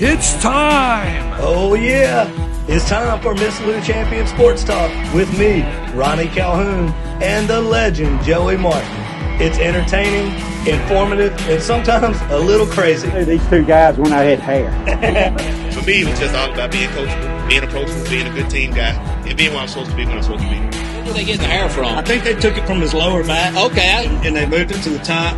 It's time! Oh yeah, it's time for Miss Lou Champion Sports Talk with me, Ronnie Calhoun, and the legend, Joey Martin. It's entertaining, informative, and sometimes a little crazy. These two guys when I had hair. For me, it was just all about being coachable, being approachable, being a good team guy, and being what I'm supposed to be when I'm supposed to be. Where did they get the hair from? I think they took it from his lower back. Okay. And they moved it to the top.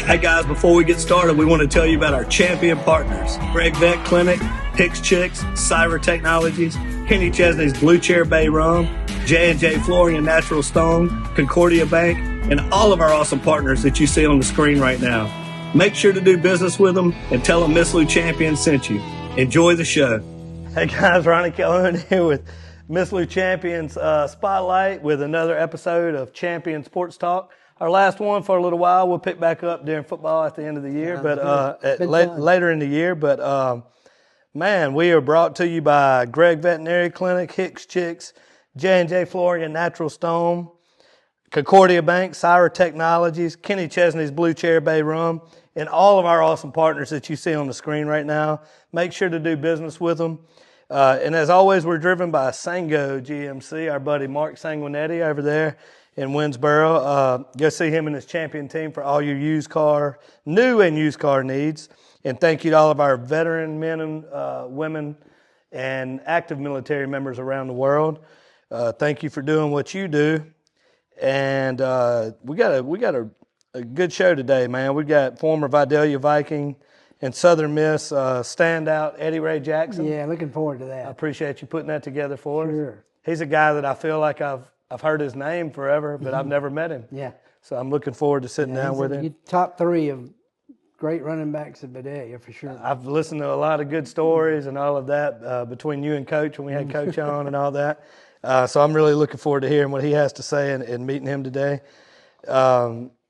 Hey guys, before we get started, we want to tell you about our champion partners, Gregg Vet Clinic, Hicks Chicks, Syrah Technologies, Kenny Chesney's Blue Chair Bay Rum, J&J Flooring and Natural Stone, Concordia Bank, and all of our awesome partners that you see on the screen right now. Make sure to do business with them and tell them Miss Lou Champion sent you. Enjoy the show. Hey guys, Ronnie Calhoun here with Miss Lou Champion's Spotlight with another episode of Champion Sports Talk. Our last one for a little while. We'll pick back up during football at the end of the year, later in the year. But man, we are brought to you by Gregg Veterinary Clinic, Hicks Chicks, J&J Flooring and Natural Stone, Concordia Bank, Syrah Technologies, Kenny Chesney's Blue Chair Bay Rum, and all of our awesome partners that you see on the screen right now. Make sure to do business with them. And as always, we're driven by Sango GMC, our buddy Mark Sanguinetti over there in Winsboro. Go see him and his champion team for all your new and used car needs. And thank you to all of our veteran men and women and active military members around the world. Thank you for doing what you do. And we got a good show today, man. We got former Vidalia Viking and Southern Miss standout Eddie Ray Jackson. Yeah, looking forward to that. I appreciate you putting that together for us. Sure. He's a guy that I feel like I've heard his name forever, but I've never met him. Yeah. So I'm looking forward to sitting down with him. He's top three of great running backs at Vidalia for sure. I've listened to a lot of good stories and all of that between you and Coach when we had Coach on and all that. So I'm really looking forward to hearing what he has to say and meeting him today.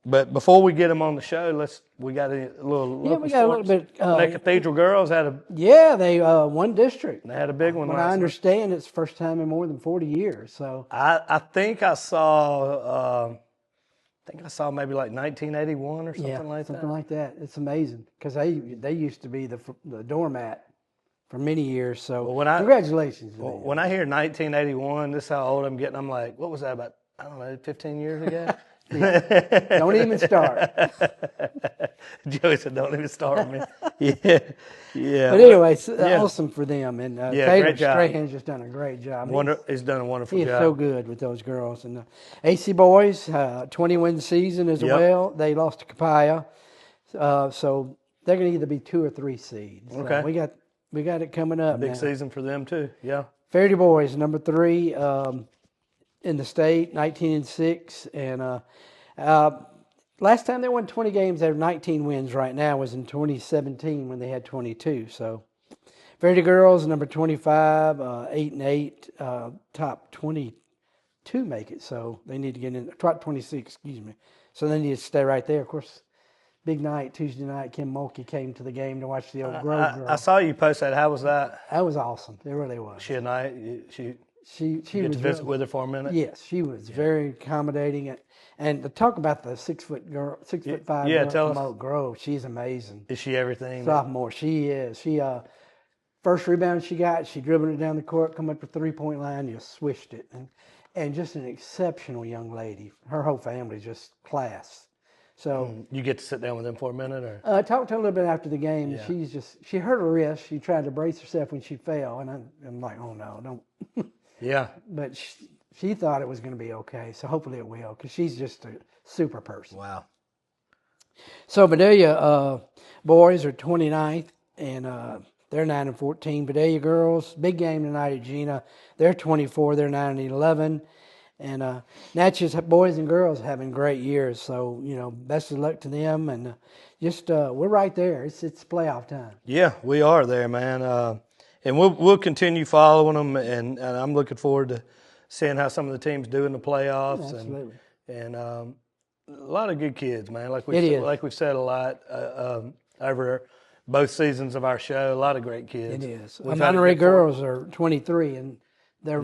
But before we get him on the show, we got a little. Yeah, we got a little bit. The Cathedral girls had a. Yeah, they won district. They had a big one. When I understand, it's the first time in more than 40 years. So I think I saw. Maybe like 1981 or something like that. Something like that. It's amazing because they used to be the doormat for many years. So congratulations. When I hear 1981, this is how old I'm getting. I'm like, what was that about? I don't know, 15 years ago. Don't even start. Joey said, "Don't even start with me." Yeah. But anyway, awesome for them. And Taylor Strahan's just done a great job. He's done a wonderful job. He's so good with those girls. And the AC boys, 20-win season as well. They lost to Capaya, so they're going to either be 2 or 3 seeds. Okay. So we got it coming up. Big season for them too. Yeah. Fairdy boys, number 3. In the state, 19-6, and last time they won 20 games, they have 19 wins. Right now was in 2017 when they had 22. So, Fairdy girls, number 25, 8-8, top 22 make it. So they need to get in top 26. Excuse me. So they need to stay right there. Of course, big night Tuesday night. Kim Mulkey came to the game to watch the old Grove girl. I saw you post that. How was that? That was awesome. It really was. She a night. She get was to visit with her for a minute. Yes, she was very accommodating, and to talk about the 6'5" girl from Oak Grove, she's amazing. Is she everything? Sophomore, she is. She first rebound she got, she dribbled it down the court, come up to 3-point line, you swished it, and just an exceptional young lady. Her whole family's just class. So you get to sit down with them for a minute, or talked to her a little bit after the game. Yeah. And she hurt her wrist. She tried to brace herself when she fell, and I'm like, oh no, don't. Yeah. But she thought it was going to be okay, so hopefully it will, because she's just a super person. Wow. So Vidalia boys are 29th, and they're 9-14. Vidalia girls, big game tonight at Gina. They're 24. They're 9-11. And Natchez boys and girls having great years. So, best of luck to them. And just we're right there. It's playoff time. Yeah, we are there, man. And we'll continue following them, and I'm looking forward to seeing how some of the teams do in the playoffs. Yeah, absolutely. And a lot of good kids, man. Like we've said a lot over both seasons of our show. A lot of great kids. It is. Monterey girls are 23, and they're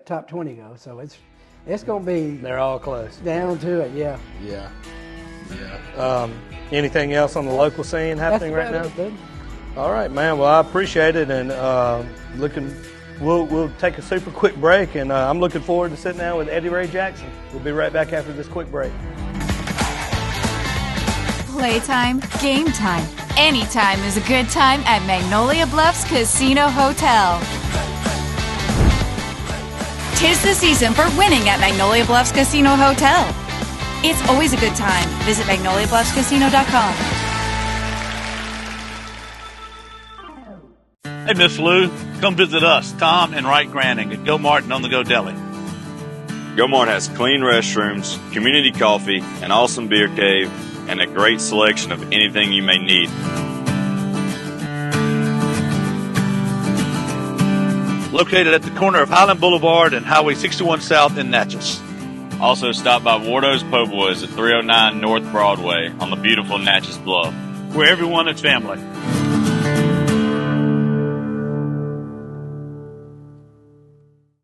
top 20 go. So it's going to be. They're all close. Down to it, yeah. Yeah. Anything else on the local scene happening right now? That's about it, bud. All right, man. Well, I appreciate it, and we'll take a super quick break, and I'm looking forward to sitting down with Eddie Ray Jackson. We'll be right back after this quick break. Playtime, game time. Anytime is a good time at Magnolia Bluffs Casino Hotel. 'Tis the season for winning at Magnolia Bluffs Casino Hotel. It's always a good time. Visit MagnoliaBluffsCasino.com. Hey, Miss Lou, come visit us, Tom and Wright Granning at Go Mart and On the Go Deli. Go Mart has clean restrooms, community coffee, an awesome beer cave, and a great selection of anything you may need. Located at the corner of Highland Boulevard and Highway 61 South in Natchez. Also stop by Wardo's Po' Boys at 309 North Broadway on the beautiful Natchez Bluff. Where everyone is family.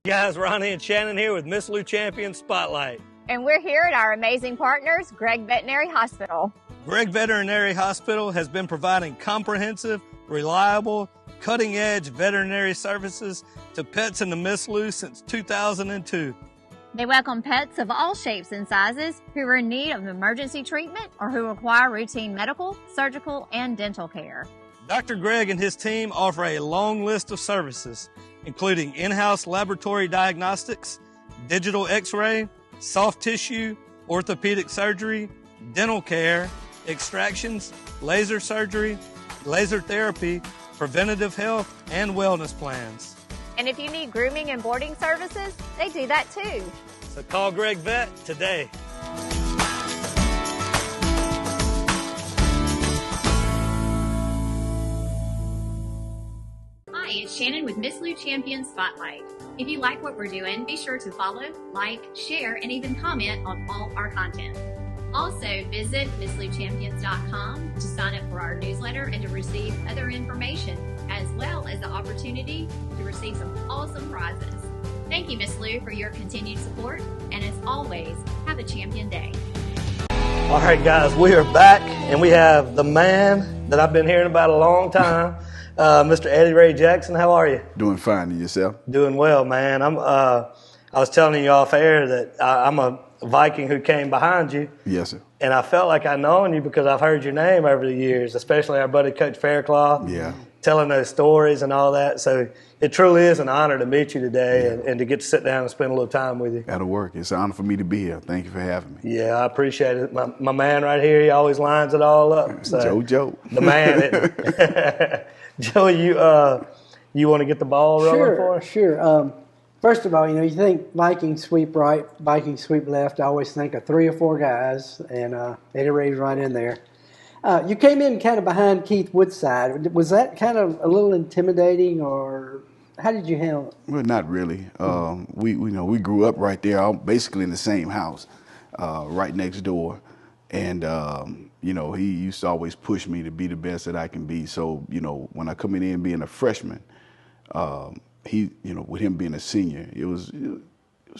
Guys, Ronnie and Shannon here with Miss Lou Champion Spotlight. And we're here at our amazing partners, Gregg Veterinary Hospital. Gregg Veterinary Hospital has been providing comprehensive, reliable, cutting-edge veterinary services to pets in the Miss Lou since 2002. They welcome pets of all shapes and sizes who are in need of emergency treatment or who require routine medical, surgical, and dental care. Dr. Gregg and his team offer a long list of services, including in-house laboratory diagnostics, digital x-ray, soft tissue, orthopedic surgery, dental care, extractions, laser surgery, laser therapy, preventative health, and wellness plans. And if you need grooming and boarding services, they do that too. So call Gregg Vet today. Hi, it's Shannon with Miss Lou Champion Spotlight. If you like what we're doing, be sure to follow, like, share, and even comment on all our content. Also, visit MissLouChampions.com to sign up for our newsletter and to receive other information, as well as the opportunity to receive some awesome prizes. Thank you, Miss Lou, for your continued support, and as always, have a champion day. All right, guys, we are back, and we have the man that I've been hearing about a long time, Mr. Eddie Ray Jackson. How are you? Doing fine. And yourself? Doing well, man. I was telling you off air that I'm a Viking who came behind you. Yes, sir. And I felt like I'd known you because I've heard your name over the years, especially our buddy Coach Faircloth. Yeah. Telling those stories and all that. So it truly is an honor to meet you today and to get to sit down and spend a little time with you. That'll work. It's an honor for me to be here. Thank you for having me. Yeah, I appreciate it. My man right here, he always lines it all up. So Joe. The man. Joe, you want to get the ball rolling for us? Sure. First of all, you think Viking sweep right, Viking sweep left. I always think of 3 or 4 guys, and Eddie Ray's right in there. You came in kind of behind Keith Woodside. Was that kind of a little intimidating, or how did you handle it? Well, not really. We grew up right there, basically in the same house, right next door, and he used to always push me to be the best that I can be. So when I come in being a freshman, with him being a senior, it was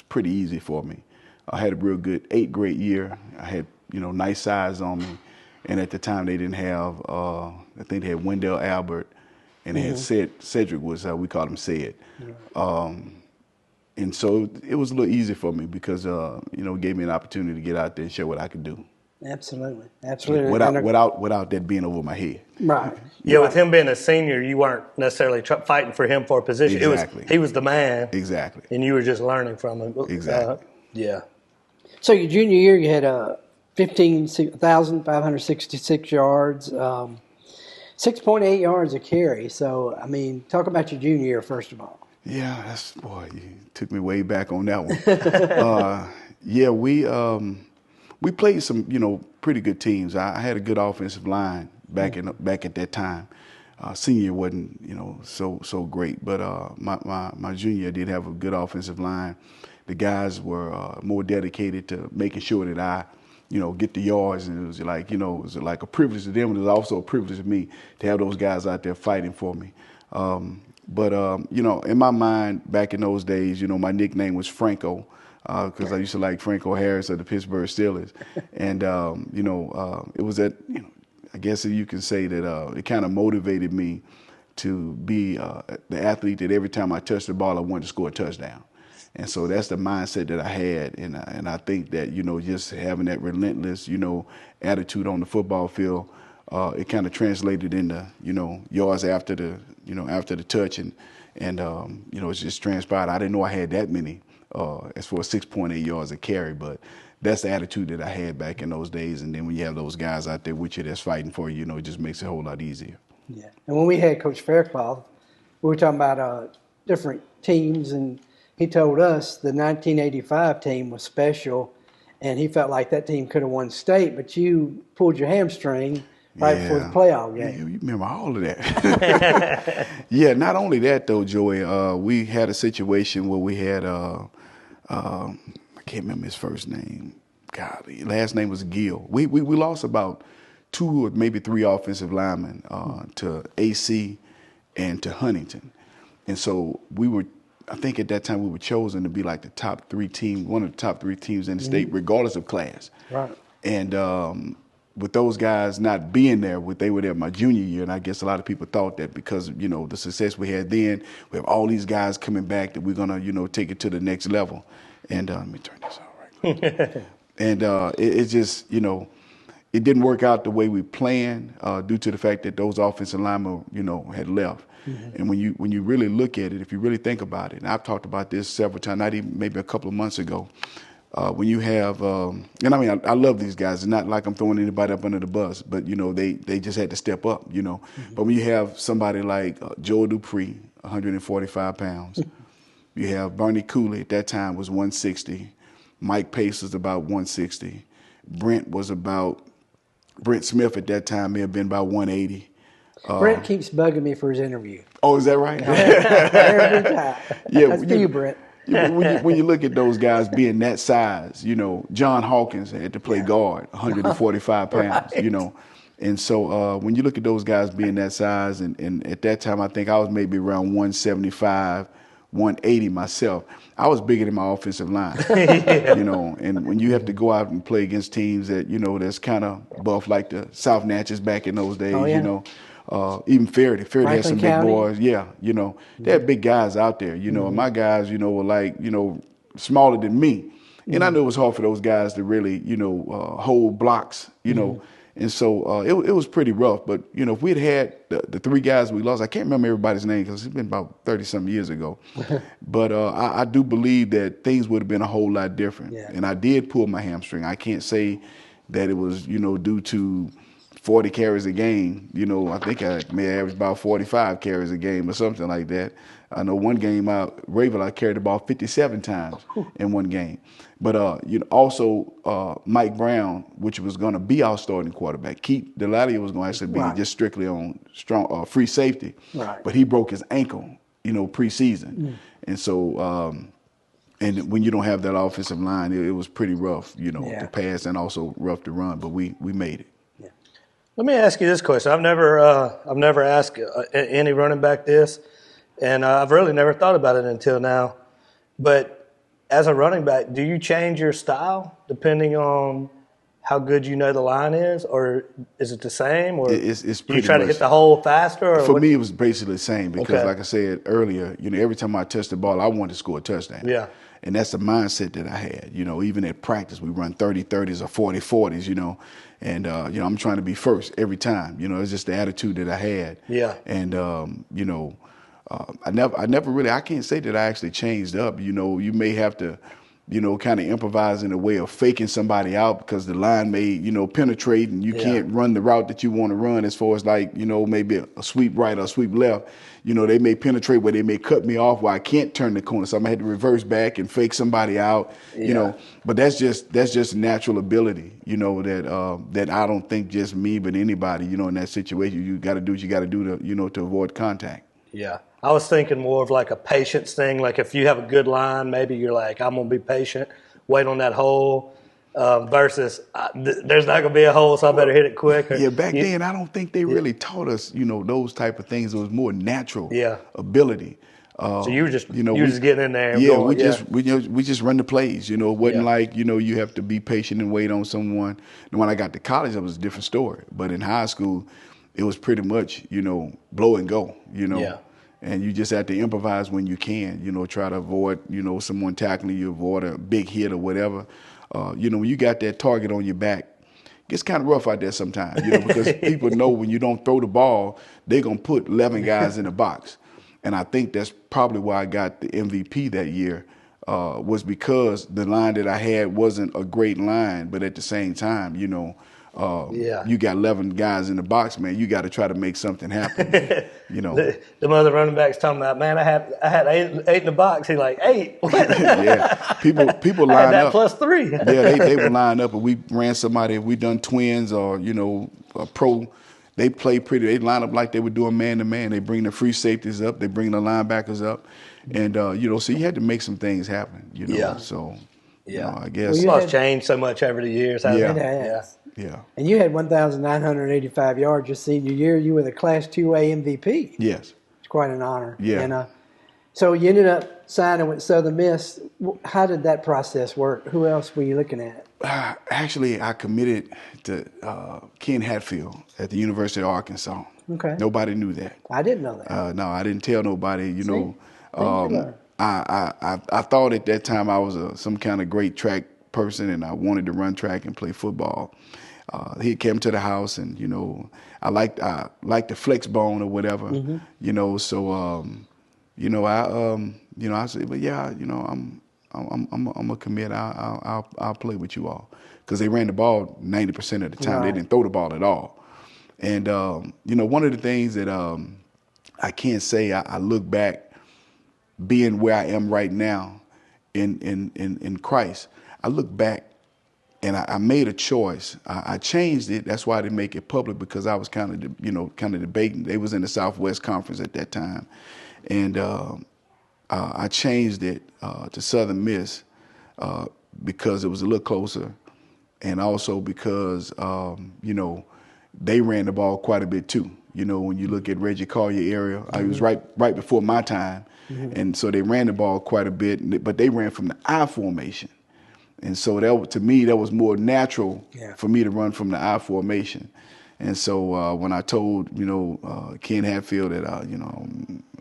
pretty easy for me. I had a real good 8th grade year. I had nice size on me. And at the time, they didn't have, I think they had Wendell Albert, and they had Cedric was, we called him Ced. And so it was a little easy for me because, it gave me an opportunity to get out there and show what I could do. Absolutely. Without that being over my head. Right. Yeah, with him being a senior, you weren't necessarily fighting for him for a position. Exactly. He was the man. Exactly. And you were just learning from him. Exactly. Yeah. So your junior year, you had 15,566 yards, 6.8 yards a carry. So, talk about your junior year, first of all. Yeah, you took me way back on that one. We played some, pretty good teams. I had a good offensive line back at that time. Senior wasn't, so great, but my junior did have a good offensive line. The guys were more dedicated to making sure that I, get the yards, and it was like a privilege to them, and it was also a privilege to me to have those guys out there fighting for me. But in my mind, back in those days, my nickname was Franco. because I used to like Franco Harris of the Pittsburgh Steelers. And, it was at, I guess you can say that it kind of motivated me to be the athlete that every time I touched the ball, I wanted to score a touchdown. And so that's the mindset that I had. And I think that, just having that relentless, attitude on the football field, it kind of translated into, yards after the touch. And it's just transpired. I didn't know I had that many as far as 6.8 yards a carry, but that's the attitude that I had back in those days. And then when you have those guys out there with you that's fighting for you, it just makes it a whole lot easier. Yeah. And when we had Coach Faircloth, we were talking about different teams, and he told us the 1985 team was special, and he felt like that team could have won state, but you pulled your hamstring right before the playoff game. Yeah, you remember all of that. Yeah, not only that, though, Joey, we had a situation where we had, I can't remember his first name. God, his last name was Gill. We lost about 2 or maybe 3 offensive linemen to AC and to Huntington. And so I think at that time we were chosen to be like the top 3 team, one of the top 3 teams in the state, regardless of class. Right. And with those guys not being there, they were there my junior year, and I guess a lot of people thought that because, the success we had then, we have all these guys coming back that we're going to, take it to the next level. And let me turn this on right quick. And it just, it didn't work out the way we planned due to the fact that those offensive linemen, had left. Mm-hmm. And when you really look at it, if you really think about it, and I've talked about this several times, not even maybe a couple of months ago, when you have, and I mean, I love these guys. It's not like I'm throwing anybody up under the bus, but, they just had to step up, Mm-hmm. But when you have somebody like Joe Dupree, 145 pounds, you have Bernie Cooley at that time was 160, Mike Pace was about 160, Brent Smith at that time may have been about 180. Brent keeps bugging me for his interview. Oh, is that right? Every time. Yeah, that's for you, Brent. When you look at those guys being that size, John Hawkins had to play guard, 145 pounds, And so when you look at those guys being that size, and at that time I think I was maybe around 175, 180 myself. I was bigger than my offensive line, and when you have to go out and play against teams that, that's kind of buff, like the South Natchez back in those days, even Faraday had some big boys. Yeah, they had big guys out there, and my guys, were like, smaller than me. And I knew it was hard for those guys to really, hold blocks, And so it was pretty rough. But, if we had the 3 guys we lost, I can't remember everybody's name because it's been about 30-some years ago. But I do believe that things would have been a whole lot different. Yeah. And I did pull my hamstring. I can't say that it was, due to 40 carries a game. I think I may average about 45 carries a game or something like that. I know one game I carried the ball 57 times in one game. But also Mike Brown, which was going to be our starting quarterback. Keith Vidalia was going to actually be just strictly on strong free safety. Right. But he broke his ankle, preseason. And so and when you don't have that offensive line, it was pretty rough, to pass and also rough to run. But we made it. Yeah. Let me ask you this question. I've never asked any running back this. And I've really never thought about it until now. But as a running back, do you change your style depending on how good the line is? Or is it the same? Or it's do you try to hit the hole faster? Or for me, it was basically the same because, like I said earlier, every time I touched the ball, I wanted to score a touchdown. Yeah. And that's the mindset that I had. Even at practice, we run 30-30s or 40-40s, And, I'm trying to be first every time. It's just the attitude that I had. Yeah. And, I never really, I can't say that I actually changed up. You may have to, kind of improvise in a way of faking somebody out because the line may, penetrate and you can't run the route that you want to run as far as like, maybe a sweep right or a sweep left. They may penetrate where they may cut me off where I can't turn the corner. So I'm going to have to reverse back and fake somebody out, But that's just natural ability, that I don't think just me, but anybody, in that situation, you got to do what you got to do to, to avoid contact. Yeah. I was thinking more of like a patience thing. Like if you have a good line, maybe you're like, I'm going to be patient, wait on that hole, versus there's not going to be a hole, so I better hit it quick. Yeah, back then, I don't think they really taught us, those type of things. It was more natural ability. So you were just getting in there. And going, we just run the plays. You know, it wasn't like you have to be patient and wait on someone. And when I got to college, it was a different story. But in high school, it was pretty much blow and go. And you just have to improvise when you can. Try to avoid someone tackling you, avoid a big hit or whatever. When you got that target on your back, it gets kind of rough out there sometimes. Because people know when you don't throw the ball, they're gonna put 11 guys in the box. And I think that's probably why I got the MVP that year, was because the line that I had wasn't a great line, but at the same time, you got 11 guys in the box, man. You got to try to make something happen. The other running backs talking about, man, I had eight in the box. He like 8. Yeah, people line I had that up +3. Yeah, they would line up, and we ran somebody. If we done twins or a pro. They play pretty. They line up like they were doing man-to-man. They bring the free safeties up. They bring the linebackers up. And, so you had to make some things happen, So, I guess. Football's changed so much over the years, hasn't it? Yeah. And you had 1,985 yards your senior year. You were the Class 2A MVP. Yes. It's quite an honor. Yeah. And so you ended up signing with Southern Miss. How did that process work? Who else were you looking at? Actually, I committed to Ken Hatfield at the University of Arkansas. Okay. Nobody knew that. I didn't know that. No, I didn't tell nobody. I thought at that time I was some kind of great track person, and I wanted to run track and play football. He came to the house, and I liked the flex bone or whatever. Mm-hmm. So I said, but I'm gonna commit. I'll play with you all, because they ran the ball 90% of the time. Right. They didn't throw the ball at all. And one of the things that I can't say I look back, being where I am right now in Christ. I look back and I made a choice. I changed it. That's why I didn't make it public, because I was kind of debating. They was in the Southwest Conference at that time, and I changed it to Southern Miss because it was a little closer, and also because they ran the ball quite a bit too. When you look at Reggie Collier area, it was right before my time, and so they ran the ball quite a bit, but they ran from the I formation, and so to me that was more natural for me to run from the I formation. And so when I told Ken Hatfield that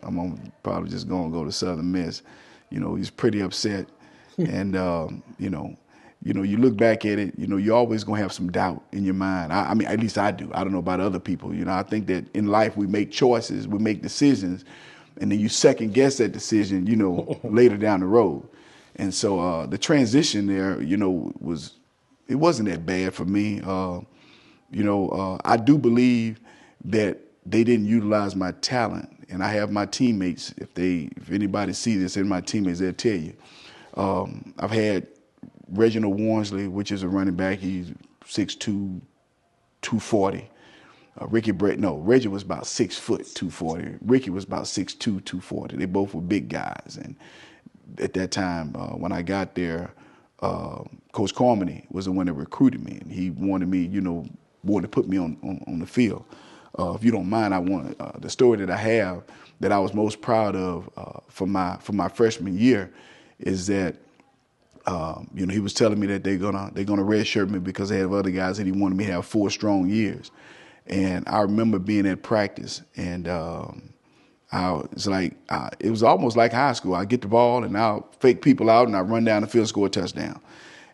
I'm probably just gonna go to Southern Miss, he's pretty upset, and you look back at it, you're always gonna have some doubt in your mind. I mean, at least I do. I don't know about other people. I think that in life we make choices, we make decisions, and then you second guess that decision, later down the road. And so the transition there, it wasn't that bad for me. I do believe that they didn't utilize my talent, and I have my teammates. If anybody sees this in my teammates, they'll tell you. I've had Reginald Warnsley, which is a running back. He's 6'2", 240. Reggie was about 6 foot, 240. Ricky was about 6'2", 240. They both were big guys, and at that time, when I got there, Coach Carmody was the one that recruited me, and he wanted me, wanted to put me on the field. If you don't mind, I want the story that I have that I was most proud of for my freshman year is that he was telling me that they're gonna redshirt me because they have other guys, and he wanted me to have 4 strong years. And I remember being at practice, and it was almost like high school. I get the ball and I'll fake people out and I run down the field, score a touchdown.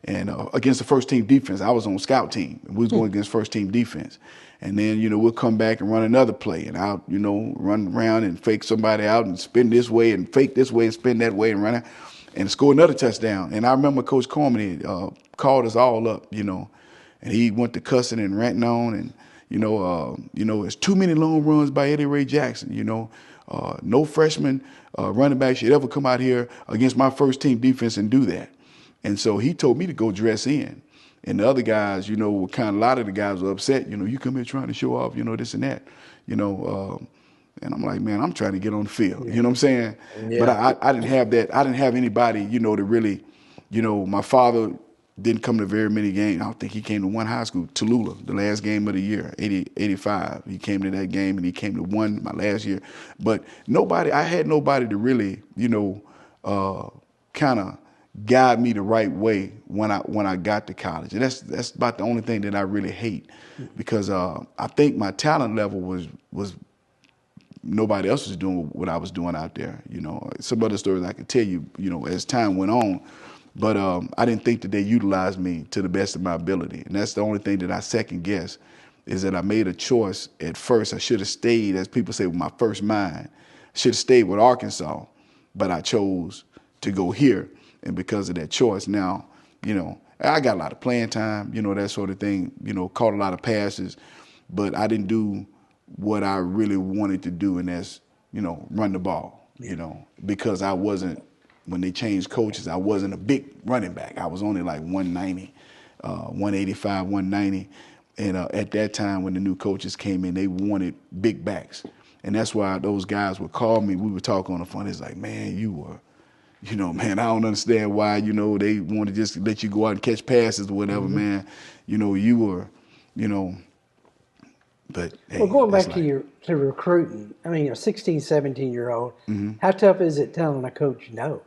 And against the first team defense, I was on scout team. We was going against first team defense. And then, we'll come back and run another play, and I'll, run around and fake somebody out and spin this way and fake this way and spin that way and run out and score another touchdown. And I remember Coach Carmody called us all up, and he went to cussing and ranting on, and, it's too many long runs by Eddie Ray Jackson, no freshman running back should ever come out here against my first team defense and do that. And so he told me to go dress in. And the other guys, a lot of the guys were upset, you come here trying to show off, this and that, and I'm like, man, I'm trying to get on the field, you know what I'm saying? Yeah. But I didn't have that. I didn't have anybody, to really, my father didn't come to very many games. I don't think he came to one high school, Tallulah, the last game of the year, 85. He came to that game, and he came to one my last year. But I had nobody to really, kind of guide me the right way when I got to college. And that's about the only thing that I really hate, because I think my talent level was nobody else was doing what I was doing out there. Some other stories I could tell you, as time went on. But I didn't think that they utilized me to the best of my ability. And that's the only thing that I second guess, is that I made a choice at first. I should have stayed, as people say, with my first mind. I should have stayed with Arkansas, but I chose to go here. And because of that choice, now, I got a lot of playing time, that sort of thing, caught a lot of passes, but I didn't do what I really wanted to do, and that's, run the ball, because I wasn't, when they changed coaches, I wasn't a big running back. I was only like 190, 185, 190. And at that time, when the new coaches came in, they wanted big backs. And that's why those guys would call me. We would talk on the phone. It's like, man, you were, man, I don't understand why, they want to just let you go out and catch passes or whatever, man. You were, but hey, well, going back to recruiting, I mean, a 16, 17-year-old, how tough is it telling a coach no?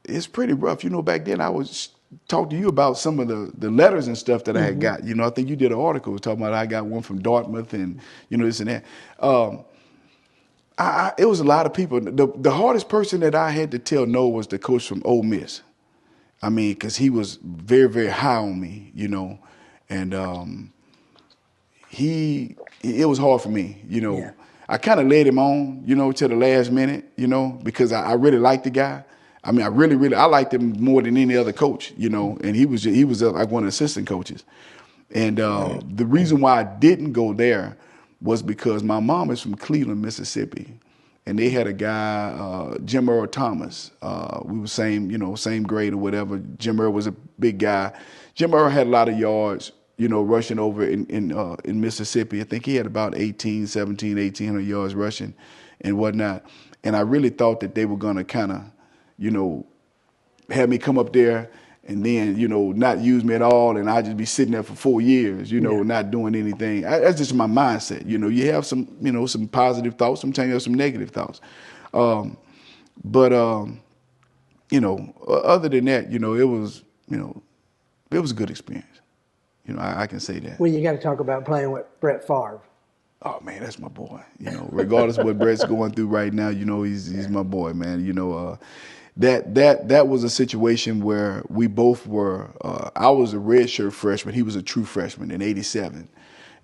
It's pretty rough. Back then I was talking to you about some of the letters and stuff that I had got. I think you did an article talking about I got one from Dartmouth and, this and that. It was a lot of people. The hardest person that I had to tell no was the coach from Ole Miss. I mean, because he was very, very high on me, and it was hard for me, Yeah. I kind of led him on, to the last minute, because I really liked the guy. I mean, I liked him more than any other coach, and he was like one of the assistant coaches. And the reason why I didn't go there was because my mom is from Cleveland, Mississippi, and they had a guy, Jim Earl Thomas. We were same grade or whatever. Jim Earl was a big guy. Jim Earl had a lot of yards, rushing over in Mississippi. I think he had about 1,700 yards rushing and whatnot. And I really thought that they were going to kind of, have me come up there and then, not use me at all, and I'd just be sitting there for 4 years, not doing anything. That's just my mindset. You have some, some positive thoughts, sometimes you have some negative thoughts. But other than that, it was a good experience. I can say that. Well, you got to talk about playing with Brett Favre. Oh man, that's my boy. Regardless of what Brett's going through right now, he's my boy, man. That was a situation where we both were. I was a redshirt freshman. He was a true freshman in '87,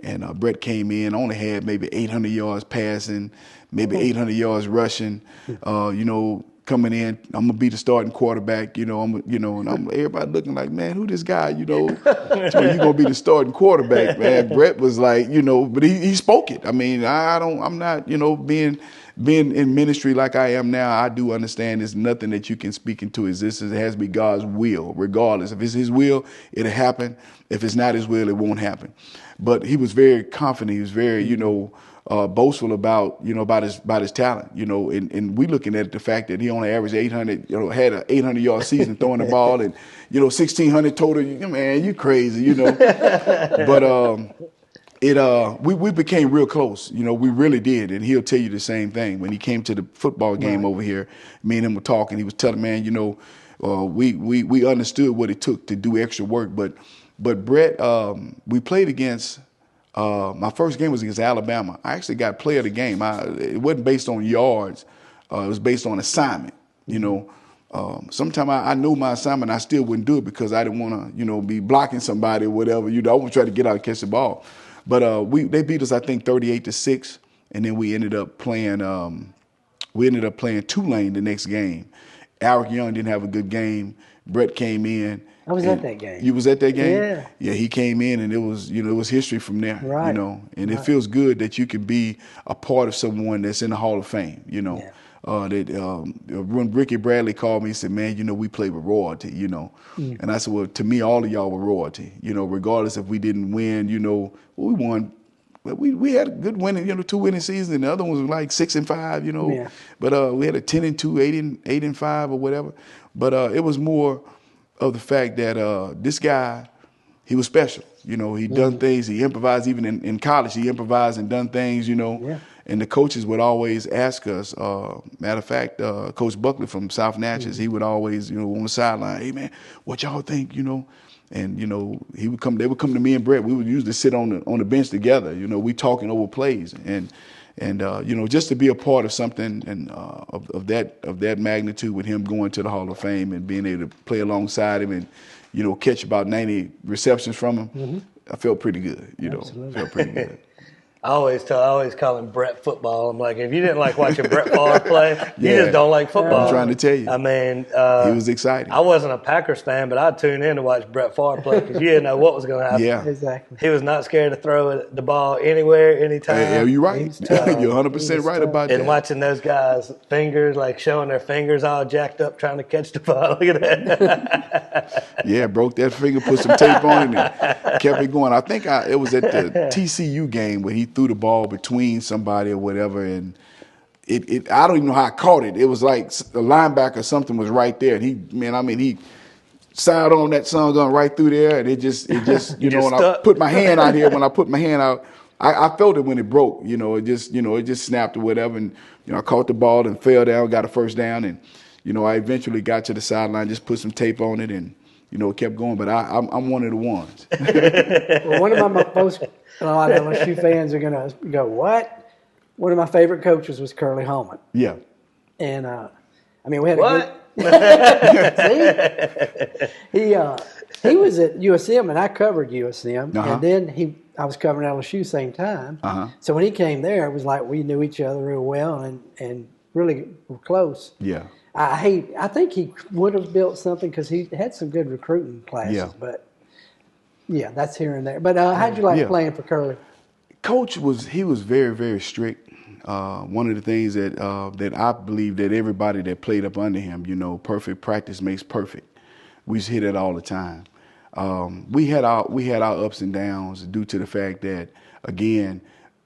and Brett came in. Only had maybe 800 yards passing, maybe 800 yards rushing. Coming in, I'm gonna be the starting quarterback. And I'm everybody looking like, man, who this guy? So you gonna be the starting quarterback, man. Brett was like, but he spoke it. I mean, I'm not, being in ministry like I am now, I do understand there's nothing that you can speak into existence. It has to be God's will, regardless. If it's his will, it'll happen. If it's not his will, it won't happen. But he was very confident. He was very, boastful about his talent, and we looking at the fact that he only averaged 800, had an 800-yard season throwing the ball, and 1,600 total. Man, you crazy, But we became real close, we really did, and he'll tell you the same thing. When he came to the football game over here, me and him were talking. He was telling, man, we understood what it took to do extra work, but Brett, we played against. My first game was against Alabama. I actually got player of the game. It wasn't based on yards. It was based on assignment. Sometimes I knew my assignment. I still wouldn't do it because I didn't want to, be blocking somebody or whatever. I want to try to get out and catch the ball. But they beat us, I think, 38-6, and then we ended up playing. Tulane the next game. Alec Young didn't have a good game. Brett came in. I was at that game. You was at that game? Yeah. Yeah, he came in, and it was, it was history from there. Right. And it feels good that you can be a part of someone that's in the Hall of Fame. Yeah. When Ricky Bradley called me, he said, "Man, we play with royalty." And I said, "Well, to me, all of y'all were royalty. Regardless if we didn't win, we won. We had a good winning, 2 winning seasons, and the other ones were like 6-5, Yeah. But we had a 10-2, 8-5 or whatever. But it was more." of the fact that this guy, he was special. You know, he done things. He improvised even in college. He improvised and done things. You know. Yeah. And the coaches would always ask us, matter of fact, Coach Buckley from South Natchez, he would always, you know, on the sideline, hey, man, what y'all think, you know? And, you know, they would come to me and Brett. We would usually sit on the bench together, you know, we talking over plays. And you know, just to be a part of something and of that magnitude with him going to the Hall of Fame and being able to play alongside him and, you know, catch about 90 receptions from him, I felt pretty good, you know, felt pretty good. I always call him Brett football. I'm like, if you didn't like watching Brett Favre play, you just don't like football. I'm trying to tell you. I mean, he was exciting. I wasn't a Packers fan, but I'd tune in to watch Brett Favre play because you didn't know what was going to happen. Yeah, exactly. He was not scared to throw the ball anywhere, anytime. Hey, you're right. You're 100% right about that. And watching those guys' fingers, like showing their fingers all jacked up trying to catch the ball. Look at that. Yeah, broke that finger, put some tape on it, and kept it going. I think it was at the TCU game where he threw the ball between somebody or whatever, and it I don't even know how I caught it. It was like the linebacker or something was right there, and he side on that sun gun right through there, and it just you know, when I put my hand out here, I felt it when it broke. You know, it just snapped or whatever, and you know, I caught the ball and fell down, got a first down, and you know, I eventually got to the sideline, just put some tape on it, and you know, it kept going. But I'm one of the ones. Well, one of my most a lot of LSU fans are gonna go, what? One of my favorite coaches was Curly Holman. Yeah. And I mean, we had what? See, he was at USM, and I covered USM, and then I was covering LSU same time. So when he came there, it was like we knew each other real well and really were close. Yeah. I think he would have built something because he had some good recruiting classes, but yeah, that's here and there. But how'd you like playing for Curly? Coach was very, very strict. One of the things that I believe that everybody that played up under him, you know, perfect practice makes perfect. We used to hear that all the time. We had our ups and downs due to the fact that, again,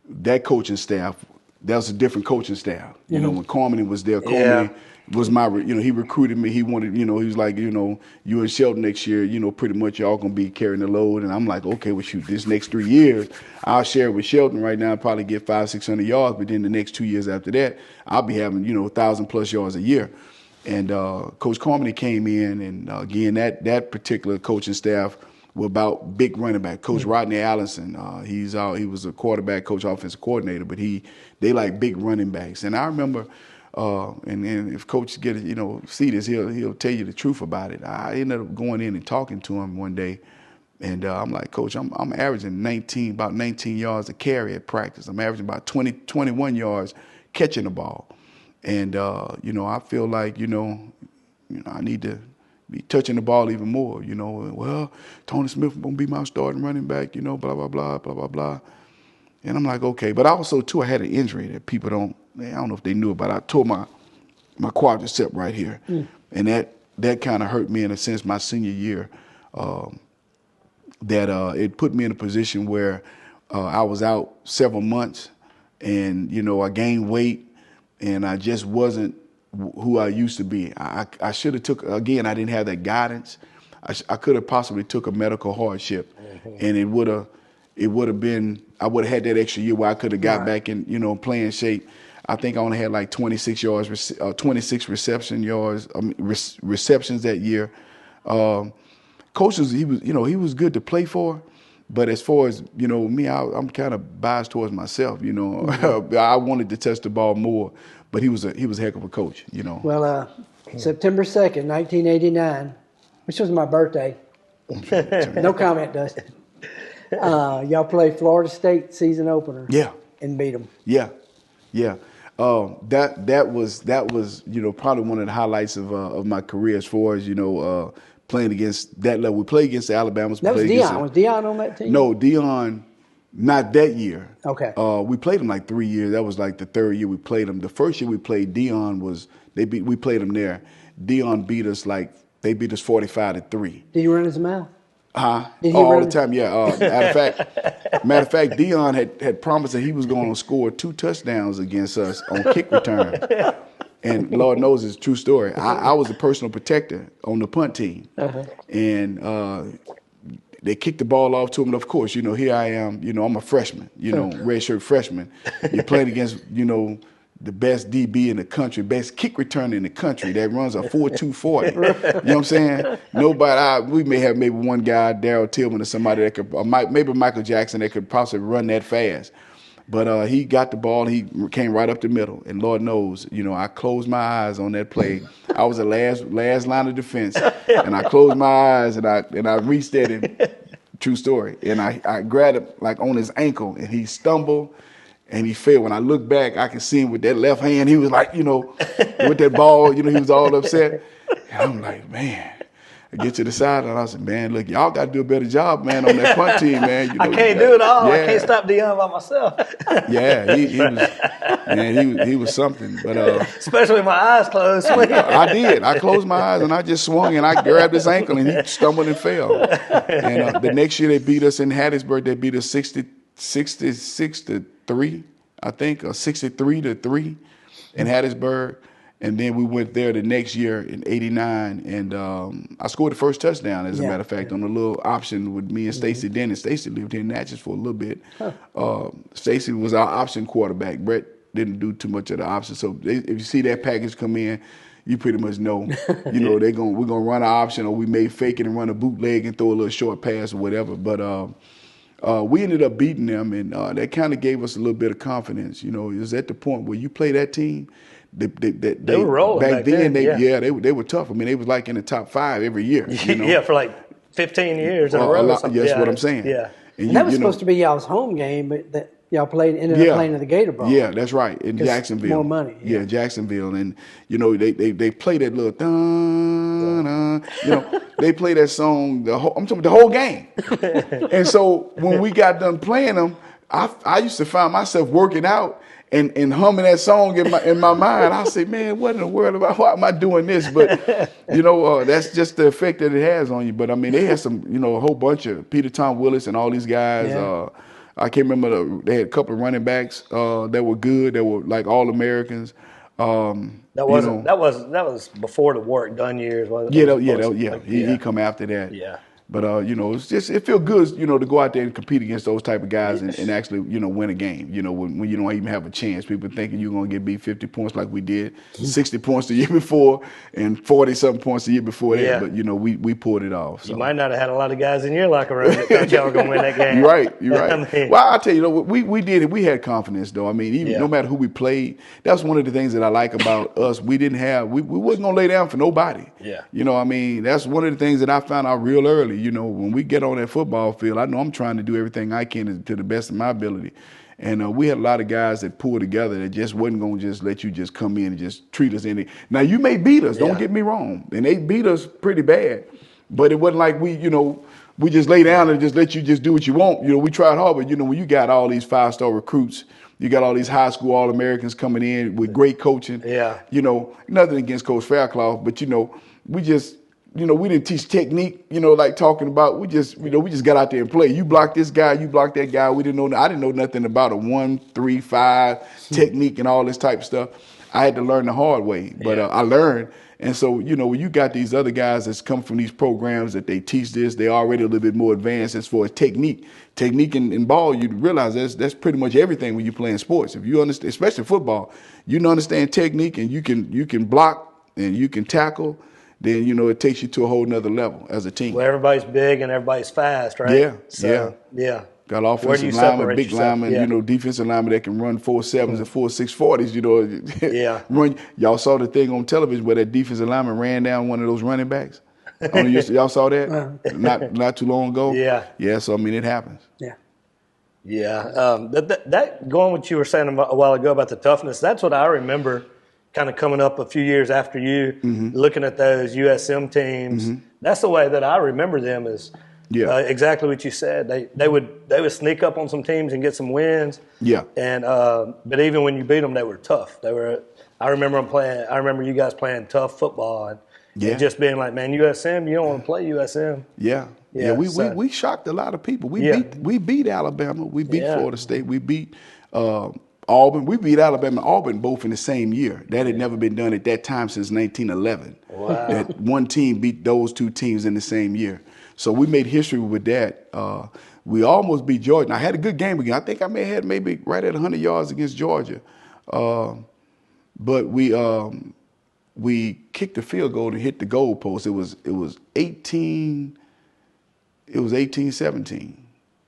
that coaching staff, that was a different coaching staff. You know, when Carmody was there, Carmody was my, you know, he recruited me. He wanted, you know, he was like, you know, you and Shelton next year, you know, pretty much y'all gonna be carrying the load. And I'm like, okay, well, shoot, this next 3 years, I'll share with Shelton right now, probably get 500-600 yards. But then the next 2 years after that, I'll be having, you know, 1,000+ yards a year. And Coach Carmody came in, and again, that particular coaching staff were about big running back. Coach Rodney Allison, he was a quarterback coach, offensive coordinator, but they like big running backs. And I remember. And if Coach see this, he'll tell you the truth about it. I ended up going in and talking to him one day, and I'm like, Coach, I'm averaging about 19 yards a carry at practice. I'm averaging about 21 yards catching the ball, and you know, I feel like you know, I need to be touching the ball even more. You know, well, Tony Smith gonna be my starting running back. You know, blah blah blah blah blah blah. And I'm like, okay, but also too, I had an injury that people I don't know if they knew about. I tore my quadricep right here, and that kind of hurt me in a sense my senior year. It put me in a position where I was out several months, and you know, I gained weight, and I just wasn't who I used to be. I should have took, again, I didn't have that guidance. I could have possibly took a medical hardship, and it would have been, I would have had that extra year where I could have got back in, you know, playing shape. I think I only had like 26 receptions that year. Coaches, he was good to play for, but as far as, you know, me, I'm kind of biased towards myself, you know. I wanted to touch the ball more, but he was a heck of a coach, you know. Well, September 2nd, 1989, which was my birthday. No comment, Dustin. Y'all played Florida State season opener. Yeah. And beat them. Yeah. That was you know, probably one of the highlights of my career as far as, you know, playing against that level. We played against the Alabamas. That was Dion. Was Dion on that team? No, Dion, not that year. Okay. We played him like 3 years. That was like the third year we played him. The first year we played Dion we played him there. Dion beat us 45-3. Did you run his mouth? All the time, yeah. Matter of fact, Dion had promised that he was going to score 2 touchdowns against us on kick return. And Lord knows it's a true story. I was a personal protector on the punt team. And they kicked the ball off to him. And of course, here I am, I'm a freshman, redshirt freshman. You're playing against, the best DB in the country, best kick returner in the country that runs a 4.2 40. You know what I'm saying? We may have maybe one guy, Darryl Tillman or somebody that could, maybe Michael Jackson that could possibly run that fast. But he got the ball, he came right up the middle. And Lord knows, I closed my eyes on that play. I was the last line of defense. And I closed my eyes and I reached at him. True story. And I grabbed him like on his ankle and he stumbled and he fell. When I looked back, I could see him with that left hand. He was like, with that ball, he was all upset. And I'm like, man. I get to the side and I said, man, look, y'all got to do a better job, man, on that punt team, man. I can't do it all. Yeah. I can't stop Dion by myself. Yeah, he was something. But especially with my eyes closed. I did. I closed my eyes and I just swung and I grabbed his ankle and he stumbled and fell. And the next year they beat us in Hattiesburg. They beat us 66-3, I think, or 63-3 in Hattiesburg. And then we went there the next year in '89, and I scored the first touchdown, as a matter of fact, on a little option with me and Stacy Dennis. Stacy lived here in Natchez for a little bit. Stacy was our option quarterback. Brett didn't do too much of the option. So if you see that package come in, you pretty much know, we're gonna run an option, or we may fake it and run a bootleg and throw a little short pass or whatever. But we ended up beating them, and that kind of gave us a little bit of confidence. It was at the point where you play that team. They were rolling back then. They were tough. I mean, they was like in the top 5 every year. Yeah, for like 15 years in a row. That's what I'm saying. Yeah, and that was supposed to be y'all's home game, but that y'all ended up playing in the Gator Bowl. Yeah, that's right, in Jacksonville. More money. Yeah, Jacksonville, and they play that little they play that song. I'm talking the whole game. And so when we got done playing them, I used to find myself working out. And humming that song in my mind, I say, man, what in the world why am I doing this? But that's just the effect that it has on you. But I mean, they had some, a whole bunch of Peter Tom Willis and all these guys. Yeah. I can't remember they had a couple of running backs that were good, that were like all Americans. That was before the Warwick Dunn years, wasn't it? He come after that. Yeah. But it's just, it feels good, to go out there and compete against those type of guys and actually, win a game. When you don't even have a chance. People thinking you're going to get beat 50 points like we did, 60 points the year before, and 40-something points the year before that. Yeah. But we pulled it off. So. You might not have had a lot of guys in your locker room that thought y'all were going to win that game. You're right. I mean, well, I'll tell you, we did it. We had confidence, though. I mean, no matter who we played, that's one of the things that I like about us. We didn't have, we wasn't going to lay down for nobody. Yeah. I mean, that's one of the things that I found out real early. When we get on that football field, I know I'm trying to do everything I can to the best of my ability. And we had a lot of guys that pulled together that just wasn't going to just let you just come in and just treat us any. Now, you may beat us, don't get me wrong. And they beat us pretty bad. But it wasn't like we just lay down and just let you just do what you want. We tried hard, but, when you got all these 5-star recruits, you got all these high school All-Americans coming in with great coaching. Yeah. Nothing against Coach Faircloth, but, we just, we didn't teach technique, like talking about. We just got out there and play. You block this guy, you block that guy. I didn't know nothing about a 1-3-5 technique and all this type of stuff. I had to learn the hard way, but I learned. And so, when you got these other guys that's come from these programs that they teach this, they're already a little bit more advanced as far as technique. Technique in ball, you realize that's pretty much everything when you play in sports. If you understand, especially football, you understand technique and you can block and you can tackle, then, it takes you to a whole nother level as a team. Well, everybody's big and everybody's fast, right? Yeah. Got offensive linemen, big linemen, defensive linemen that can run 4.7s and 4.6 40s, run. Y'all saw the thing on television where that defensive lineman ran down one of those running backs. Y'all saw that? Not too long ago? Yeah, so, it happens. Yeah. That going with what you were saying a while ago about the toughness, that's what I remember kind of coming up a few years after you, looking at those USM teams. That's the way that I remember them is exactly what you said. They would sneak up on some teams and get some wins. Yeah. And but even when you beat them, they were tough. I remember you guys playing tough football and just being like, man, USM, you don't want to play USM. Yeah. We shocked a lot of people. We beat Alabama. We beat Florida State. We beat Auburn. We beat Alabama and Auburn both in the same year. That had never been done at that time since 1911. Wow. That one team beat those two teams in the same year. So we made history with that. We almost beat Georgia. And I had a good game again. I think I may have had maybe right at 100 yards against Georgia. But we kicked the field goal and hit the goal post. It was 18-17.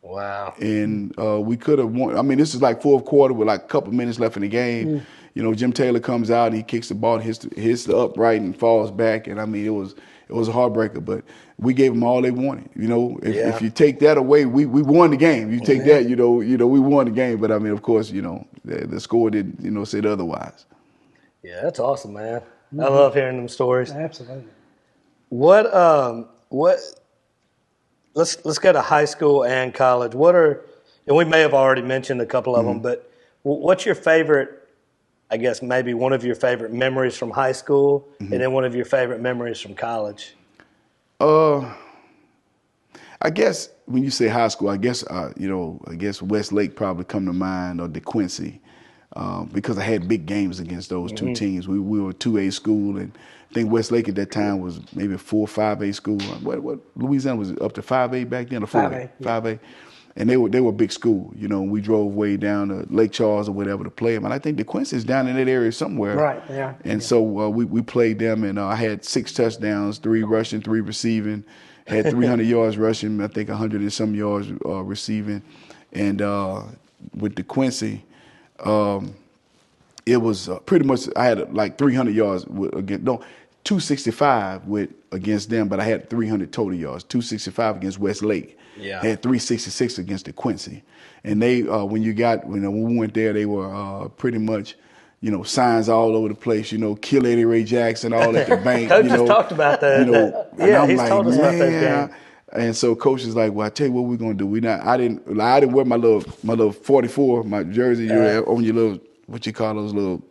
Wow. And we could have won. I mean, this is like fourth quarter with like a couple minutes left in the game. You know, Jim Taylor comes out and he kicks the ball, hits the upright and falls back. And I mean, it was a heartbreaker, but we gave them all they wanted. You know, if you take that away, we won the game. You take that, you know, we won the game. But I mean, of course, you know, the score didn't, you know, say otherwise. Yeah, that's awesome, man. I love hearing them stories. Absolutely. Let's go to high school and college. And we may have already mentioned a couple of them, but what's your favorite, I guess maybe one of your favorite memories from high school and then one of your favorite memories from college? I guess when you say high school, I guess Westlake probably come to mind, or DeQuincy, because I had big games against those two teams. We were a 2A school, and I think Westlake at that time was maybe a 4 or 5A school. What Louisiana was up to 5A back then, or 4A? 5A. And they were a big school, you know, and we drove way down to Lake Charles or whatever to play them. And I think DeQuincy is down in that area somewhere. Right, yeah. And so we played them, and I had 6 touchdowns, 3 rushing, 3 receiving, had 300 yards rushing, I think 100 and some yards receiving. And with DeQuincy, it was pretty much, I had like 300 yards against, 265 against them, but I had 300 total yards, 265 against Westlake. Yeah. Had 366 against DeQuincy. And they, when we went there, they were pretty much, you know, signs all over the place, you know, kill Eddie Ray Jackson, all at the bank. Coach you know, just talked about that. You know, Yeah, and he's told us about that game. And so coach is like, well, I tell you what we're gonna do. I didn't wear my little 44, my jersey. You have on your little, what you call those little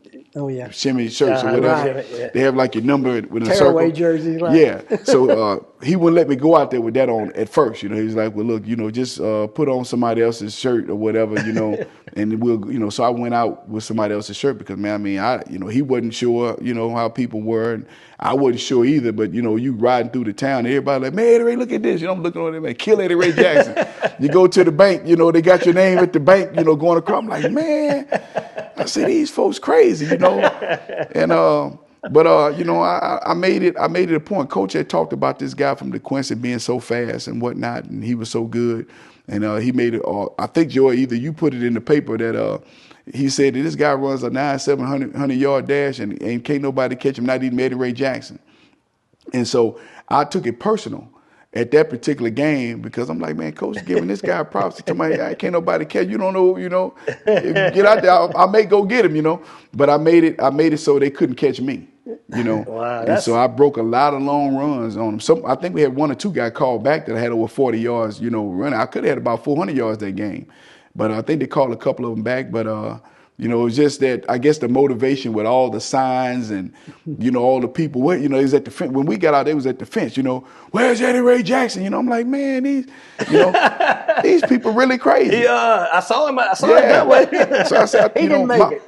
shimmy shirts or whatever. Right. They have like your number with a Tearaway circle. jerseys, right? Yeah. So he wouldn't let me go out there with that on at first. You know, he's like, well, look, you know, just put on somebody else's shirt or whatever, you know, and we'll, you know. So I went out with somebody else's shirt because, man, I mean, he wasn't sure, you know, how people were, and I wasn't sure either. But you know, you riding through the town, everybody like, man, Eddie Ray, look at this. You know, I'm looking on it, man, kill Eddie Ray Jackson. You go to the bank, you know, they got your name at the bank, you know, going across. I'm like, man, I said, these folks crazy, you know, and you know, I made it a point. Coach had talked about this guy from DeQuincy being so fast and whatnot, and he was so good. And he made it. I think, Joy, either you put it in the paper that he said that this guy runs a 100-yard dash and can't nobody catch him, not even Eddie Ray Jackson. And so I took it personal at that particular game because I'm like, man, coach is giving this guy props to my can't nobody catch. You don't know, you know. If you get out there, I may go get him, you know. But I made it so they couldn't catch me, you know. Wow, and so I broke a lot of long runs on them. I think we had 1 or 2 guys called back that I had over 40 yards, you know, running. I could have had about 400 yards that game, but I think they called a couple of them back. But you know, it was just that, I guess, the motivation with all the signs and, you know, all the people. You know, it was at the fence. When we got out, they was at the fence, you know, where's Eddie Ray Jackson? You know, I'm like, man, these people really crazy. I saw him that way. So I said, you know,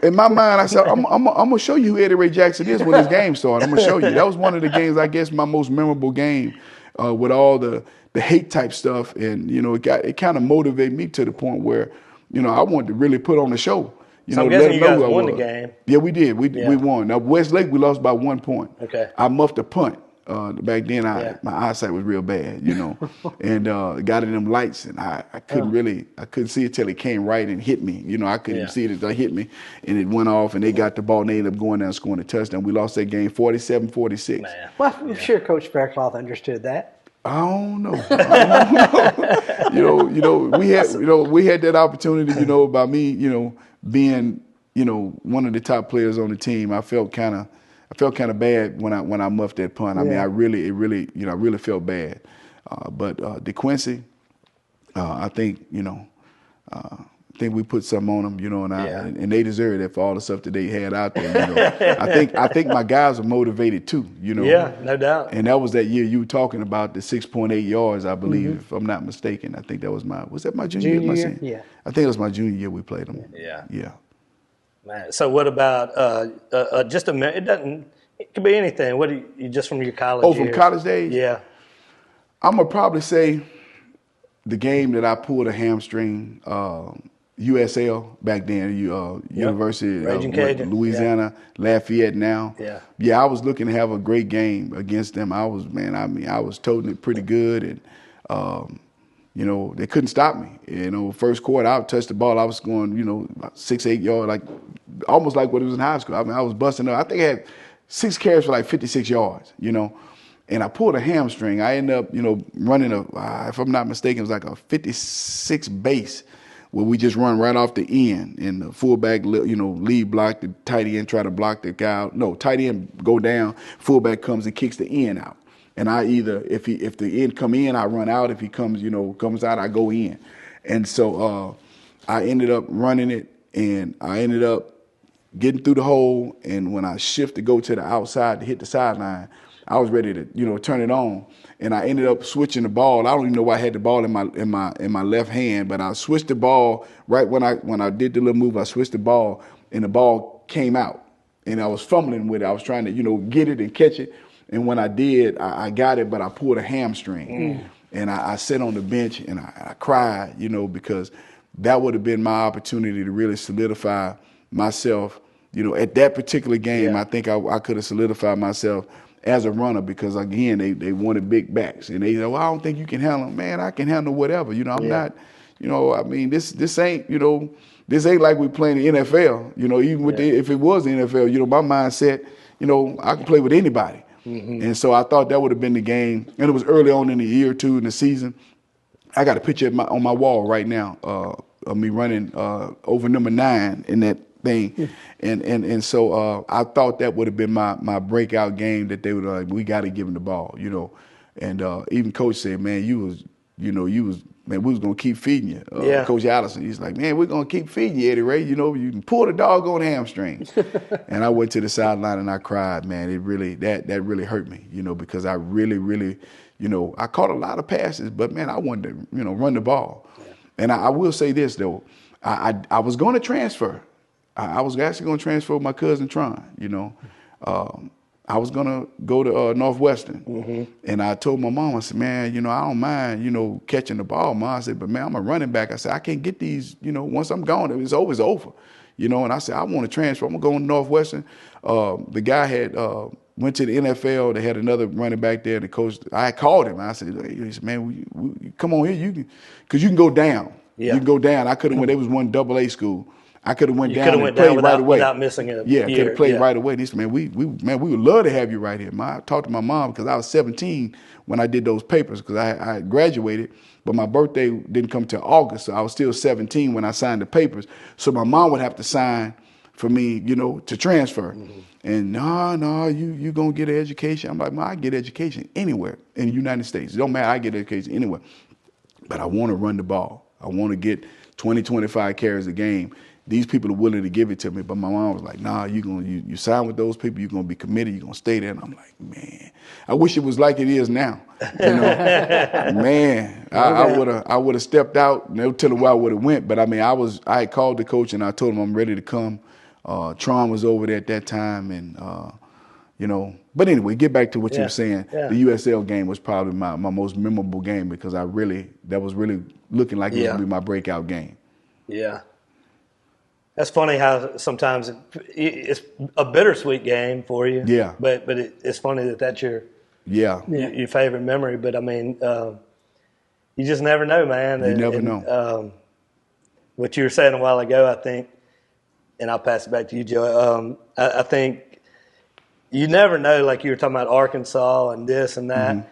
in my mind, I said, I'm going to show you who Eddie Ray Jackson is when this game started. I'm going to show you. That was one of the games, I guess, my most memorable game with all the hate type stuff. And, you know, it kind of motivated me to the point where, you know, I wanted to really put on the show. You so know, I'm guessing you guys won the game. Yeah, we did. We won. Now, Westlake, we lost by 1 point. Okay. I muffed a punt. Back then, my eyesight was real bad, you know, and got in them lights, and I couldn't see it till it came right and hit me. You know, I couldn't see it until it hit me, and it went off, and they got the ball, and they ended up going down and scoring a touchdown. We lost that game 47-46. Well, I'm sure Coach Faircloth understood that. I don't know. We had that opportunity, you know, by me, you know, being, you know, one of the top players on the team. I felt kind of bad when I muffed that punt. I mean, I really felt bad. But DeQuincy, I think, you know, we put something on them, you know, and they deserve that for all the stuff that they had out there. You know, I think my guys were motivated too, you know. Yeah, no doubt. And that was that year you were talking about, the 6.8 yards, I believe, if I'm not mistaken. I think that was my junior year? Yeah. I think it was my junior year we played them. Yeah. Yeah. Man, so what about just a minute? It could be anything. What do you just from your college Oh, from years? college days? Yeah. I'm going to probably say the game that I pulled a hamstring, USL back then, University Raging of Cajun. Louisiana, Lafayette now. Yeah. Yeah, I was looking to have a great game against them. I was toting it pretty good, and they couldn't stop me. First quarter, I touched the ball, I was going, about 6-8 yards, like almost like what it was in high school. I mean, I was busting up. I think I had 6 carries for like 56 yards, and I pulled a hamstring. I ended up, running if I'm not mistaken, it was like a 56 base where we just run right off the end, and the fullback, lead block, the tight end try to block the guy out. No, tight end go down, fullback comes and kicks the end out. And I either, if the end come in, I run out. If he comes out, I go in. And so I ended up running it, and I ended up getting through the hole. And when I shift to go to the outside to hit the sideline, I was ready to, turn it on. And I ended up switching the ball. I don't even know why I had the ball in my left hand, but I switched the ball right when I did the little move. I switched the ball, and the ball came out. And I was fumbling with it. I was trying to, get it and catch it. And when I did, I got it, but I pulled a hamstring. And I sat on the bench, and I cried, because that would have been my opportunity to really solidify myself. At that particular game, I think I could have solidified myself as a runner, because, again, they wanted big backs. And they said, well, I don't think you can handle them. Man, I can handle whatever. I'm not, this ain't, this ain't like we playing the NFL. Even with if it was the NFL, my mindset, I can play with anybody. And so I thought that would have been the game. And it was early on in the year, too, in the season. I got a picture on my wall right now of me running over number 9 in that thing. And so I thought that would have been my breakout game, that they would we got to give him the ball, And even Coach said, man, we was going to keep feeding you. Coach Allison, he's like, man, we're going to keep feeding you, Eddie Ray. You can pull the doggone hamstring. And I went to the sideline and I cried, man. It really, that really hurt me, because I really, really, I caught a lot of passes, but, man, I wanted to, run the ball. And I will say this, though. I was going to transfer. I was actually going to transfer with my cousin Tron, I was going to go to Northwestern. And I told my mom, I said, man, I don't mind, catching the ball, Mom. I said, but, man, I'm a running back. I said, I can't get these, once I'm gone, it's over. And I said, I want to transfer. I'm going to go to Northwestern. The guy had went to the NFL. They had another running back there. The coach, I called him. I said, he said, man, we come on here, because you can go down. You can go down. I could have went, there was one AA school. I could have went down and played right away. Without missing a year. Could have played right away. He said, man, we would love to have you right here. I talked to my mom, because I was 17 when I did those papers, because I had graduated, but my birthday didn't come till August, so I was still 17 when I signed the papers. So my mom would have to sign for me, to transfer. And no, you gonna get an education. I'm like, Mom, I get education anywhere in the United States. It don't matter, I get education anywhere. But I want to run the ball. I want to get 20, 25 carries a game. These people are willing to give it to me, but my mom was like, nah, you sign with those people, you're going to be committed, you're going to stay there. And I'm like, man, I wish it was like it is now. Man, I would have stepped out, and they'll tell them where I would have went. But, I had called the coach, and I told him I'm ready to come. Tron was over there at that time, and, But anyway, get back to what you were saying. Yeah. The USL game was probably my most memorable game, because that was really looking like it was going to be my breakout game. Yeah. That's funny how sometimes it's a bittersweet game for you. Yeah. But it's funny that's your favorite memory. But you just never know, man. You never know. What you were saying a while ago, I think, and I'll pass it back to you, Joey. I think you never know. Like you were talking about Arkansas and this and that. Mm-hmm.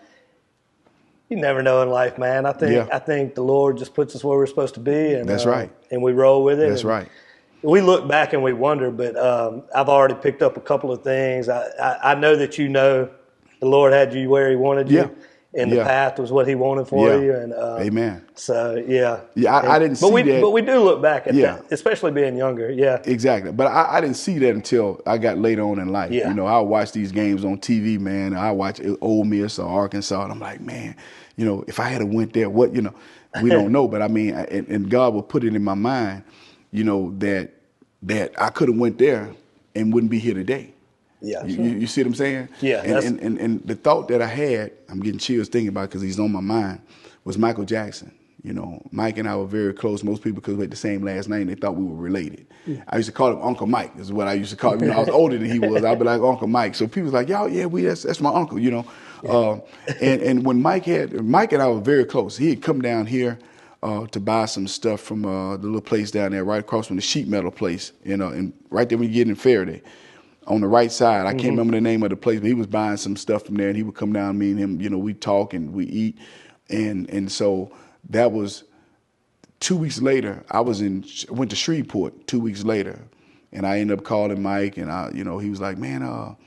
You never know in life, man. I think the Lord just puts us where we're supposed to be, and that's right. And we roll with it. That's right. We look back and we wonder, but I've already picked up a couple of things. I know that the Lord had you where He wanted you, and the path was what He wanted for you. And amen. So I didn't see that. But we do look back at that, especially being younger. Yeah, exactly. But I didn't see that until I got later on in life. Yeah. I watch these games on TV, man. I watch Ole Miss or Arkansas, and I'm like, man, if I had went there, what, we don't know. But and God will put it in my mind, that that I could have went there and wouldn't be here today. Yeah. You see what I'm saying? Yeah. And the thought that I had, I'm getting chills thinking about it because he's on my mind, was Michael Jackson. You know, Mike and I were very close. Most people, because we had the same last name, they thought we were related. I used to call him Uncle Mike, is what I used to call him. You know, I was older than he was. I'd be like, Uncle Mike. So people was like, "Yo, yeah, that's my uncle," you know. And when Mike and I were very close. He had come down here to buy some stuff from the little place down there, right across from the sheet metal place, you know, and right there when you get in Faraday. On the right side, I can't remember the name of the place, but he was buying some stuff from there, and he would come down, me and him, you know, we talk and we eat, and so that was 2 weeks later. I went to Shreveport 2 weeks later, and I ended up calling Mike, and he was like, man, I'm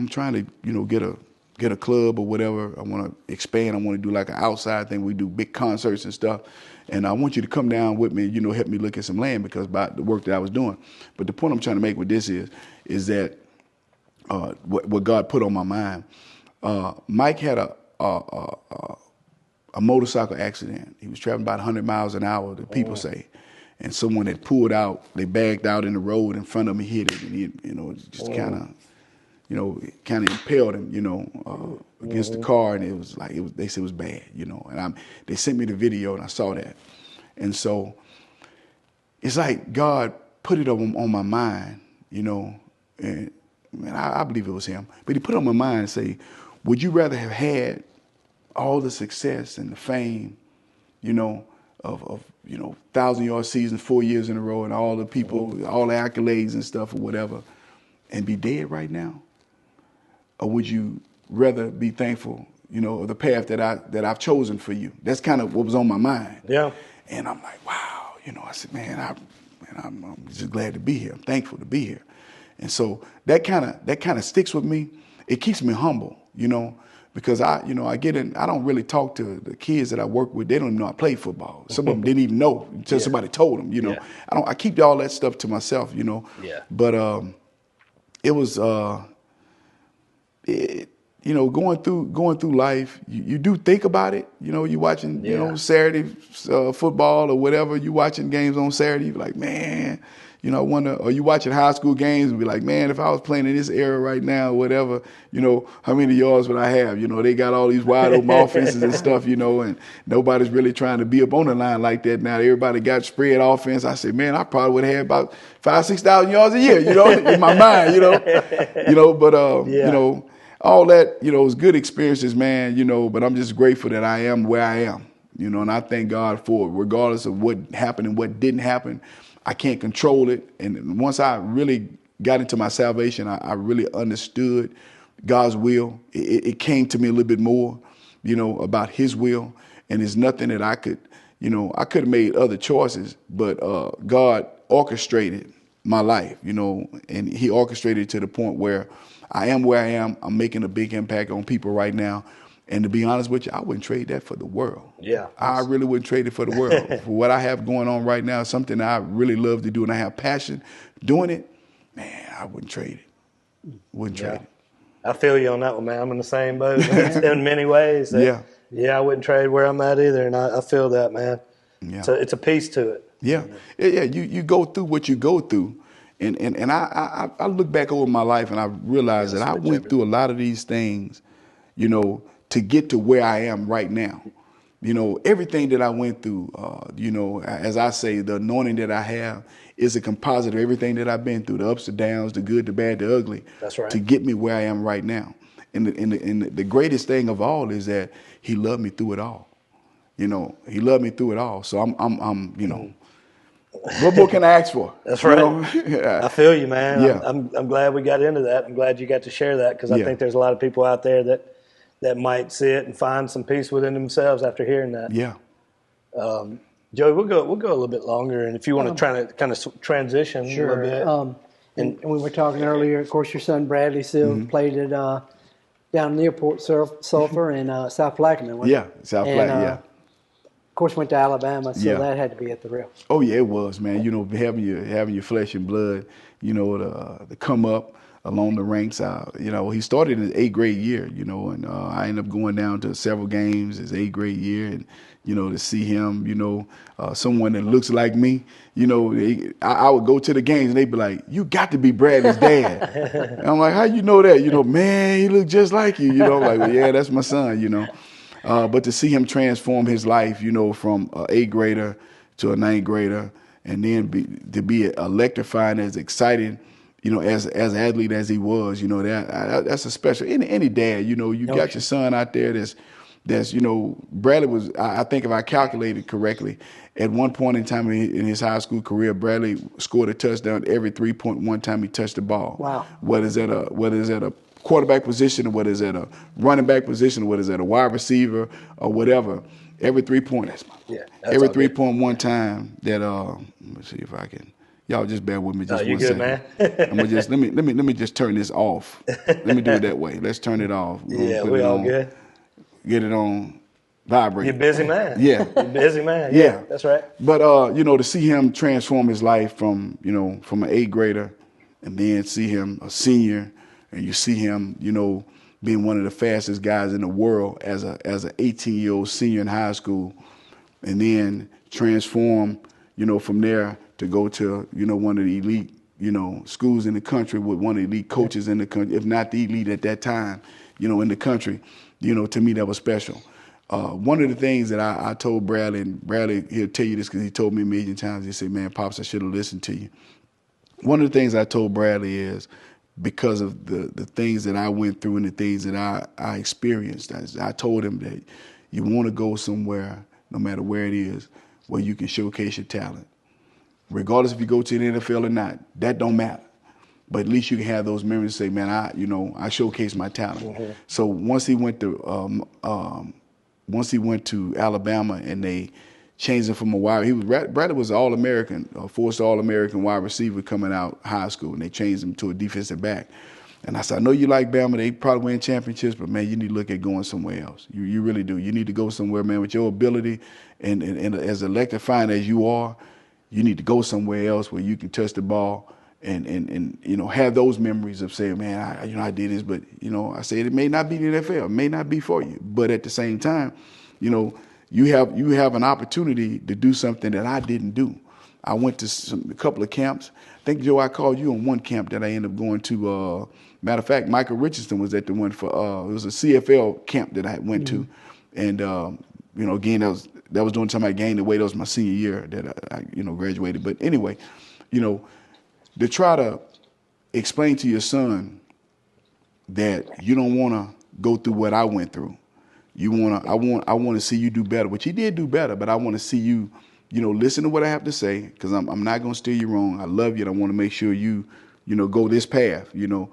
trying to, you know, get a club or whatever. I want to expand. I want to do like an outside thing. We do big concerts and stuff. And I want you to come down with me, you know, help me look at some land because about the work that I was doing. But the point I'm trying to make with this is that what God put on my mind. Mike had a motorcycle accident. He was traveling about 100 miles an hour, the people say. And someone had pulled out, they bagged out in the road in front of him, hit it, and he, you know, just kind of impaled him, you know, against the car, and they said it was bad, you know, and they sent me the video, and I saw that, and so it's like God put it on my mind, you know, and I believe it was Him, but He put it on my mind and say, would you rather have had all the success and the fame, you know, of 1,000-yard season 4 years in a row, and all the people, all the accolades and stuff or whatever, and be dead right now? Or would you rather be thankful, you know, of the path that I've chosen for you? That's kind of what was on my mind. Yeah. And I'm like, wow, you know, I said, man, I'm just glad to be here. I'm thankful to be here. And so that kind of sticks with me. It keeps me humble, you know, because I don't really talk to the kids that I work with. They don't even know I play football. Some of them didn't even know until somebody told them, you know. Yeah. I keep all that stuff to myself, you know. Yeah. But it was you know, going through life, you do think about it. You know, you watching, you know, Saturday football or whatever. You watching games on Saturday, you're like, man, you know, I wonder. Or you watching high school games and be like, man, if I was playing in this era right now, or whatever, you know, how many yards would I have? You know, they got all these wide open offenses and stuff, you know, and nobody's really trying to be up on the line like that now. Everybody got spread offense. I said, man, I probably would have had about 5,000-6,000 yards a year, you know, in my mind, you know, but you know. All that, you know, was good experiences, man, you know, but I'm just grateful that I am where I am, you know, and I thank God for it, regardless of what happened and what didn't happen. I can't control it. And once I really got into my salvation, I really understood God's will. It came to me a little bit more, you know, about His will. And there's nothing that I could, you know, I could have made other choices, but God orchestrated my life, you know, and He orchestrated to the point where I am where I am. I'm making a big impact on people right now. And to be honest with you, I wouldn't trade that for the world. Yeah. I really wouldn't trade it for the world. For what I have going on right now, something I really love to do and I have passion doing it, man, I wouldn't trade it. Wouldn't trade it. I feel you on that one, man. I'm in the same boat in many ways. Yeah, I wouldn't trade where I'm at either, and I feel that, man. Yeah. So it's a piece to it. Yeah. Yeah, you go through what you go through. And I look back over my life and I realize that I went through a lot of these things, you know, to get to where I am right now. You know, everything that I went through, you know, as I say, the anointing that I have is a composite of everything that I've been through, the ups, the downs, the good, the bad, the ugly. That's right. To get me where I am right now. And the greatest thing of all is that He loved me through it all. You know, He loved me through it all. So I'm you know, what more can I ask for? That's right. I feel you, man. Yeah. I'm glad we got into that. I'm glad you got to share that because I think there's a lot of people out there that might see it and find some peace within themselves after hearing that. Yeah. Joey, we'll go a little bit longer, and if you want to try to kind of transition a little bit. And we were talking earlier, of course, your son Bradley still played at down near Port Sulphur in South Plaquemine. Yeah, South Plaquemine, course, went to Alabama, so Yeah. that had to be at the rail. Oh yeah, it was, man. You know, having your flesh and blood, you know, to come up along the ranks. You know, he started in his 8th grade year, you know, and I ended up going down to several games his 8th grade year, and you know, to see him, you know, someone that looks like me, you know, I would go to the games and they'd be like, "You got to be Bradley's dad." And I'm like, "How you know that?" You know, "Man, he look just like you." You know, I'm like, "Well, yeah, that's my son." You know. But to see him transform his life, you know, from an 8th grader to a 9th grader, and then to be electrifying, as exciting, you know, as an athlete as he was, you know, that's a special. Any dad, you know, you got your son out there that's you know, Bradley was. I think if I calculated correctly, at one point in time in his high school career, Bradley scored a touchdown every 3.1 time he touched the ball. Wow. Whether it's at a quarterback position, or whether it's at a running back position, or whether it's at a wide receiver or whatever, every 3.1 time that let me see if I can. Y'all just bear with me just you one good, second. man. I'm gonna just let me just turn this off. Let me do it that way. Let's turn it off. Yeah, we all good. Get it on vibrate. You're a busy man. Yeah. You're a busy man. Yeah, that's right. But you know, to see him transform his life from, you know, from an 8th grader, and then see him a senior, and you see him, you know, being one of the fastest guys in the world as an 18-year-old senior in high school, and then transform, you know, from there to go to, you know, one of the elite, you know, schools in the country with one of the elite coaches in the country, if not the elite at that time, you know, in the country. You know, to me, that was special. One of the things that I told Bradley, and Bradley, he'll tell you this because he told me a million times, he said, "Man, Pops, I should have listened to you." One of the things I told Bradley is, because of the things that I went through and the things that I experienced, I told him that you want to go somewhere, no matter where it is, where you can showcase your talent. Regardless if you go to the NFL or not, that don't matter. But at least you can have those memories and say, "Man, I showcased my talent." Mm-hmm. So once he went to Alabama and they changed him from a wide, Bradley was an All-American, a 4-star All-American wide receiver coming out high school, and they changed him to a defensive back. And I said, "I know you like Bama, they probably win championships, but man, you need to look at going somewhere else. You really do. You need to go somewhere, man, with your ability and as electrifying as you are, you need to go somewhere else where you can touch the ball and you know, have those memories of saying, man, I did this, but you know, I said it may not be the NFL, it may not be for you, but at the same time, you know, you have an opportunity to do something that I didn't do. I went to a couple of camps. I think, Joe, I called you on one camp that I ended up going to. Matter of fact, Michael Richardson was at the one for it was a CFL camp that I went to, and you know, again, that was during the time I gained the weight. That was my senior year that I you know, graduated. But anyway, you know, to try to explain to your son that you don't want to go through what I went through. I want to see you do better, which he did do better, but I want to see you, you know, listen to what I have to say, because I'm not going to steer you wrong. I love you, and I want to make sure you know, go this path. You know,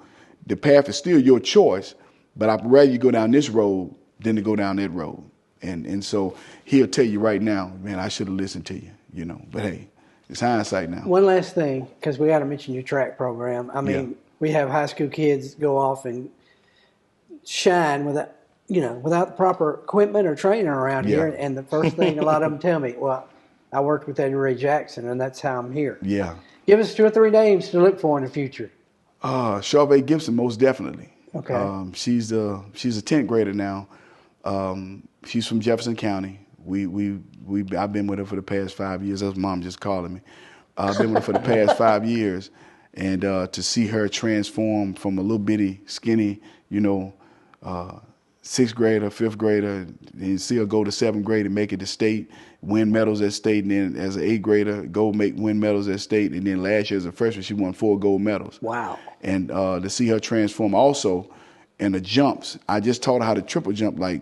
the path is still your choice, but I'd rather you go down this road than to go down that road. And so he'll tell you right now, man, I should have listened to you, you know, but hey, it's hindsight now. One last thing, because we got to mention your track program. I mean, we have high school kids go off and shine without the proper equipment or training around here. And the first thing a lot of them tell me, well, I worked with Eddie Ray Jackson, and that's how I'm here. Yeah. Give us 2 or 3 names to look for in the future. Charvay Gibson, most definitely. Okay. She's a 10th grader now. She's from Jefferson County. I've been with her for the past 5 years. That's Mom just calling me. I've been with her for the past 5 years, and to see her transform from a little bitty, skinny, you know, 6th grader, 5th grader, and see her go to 7th grade and make it to state, win medals at state, and then as an 8th grader, win medals at state, and then last year as a freshman, she won 4 gold medals. Wow. And to see her transform also in the jumps, I just taught her how to triple jump like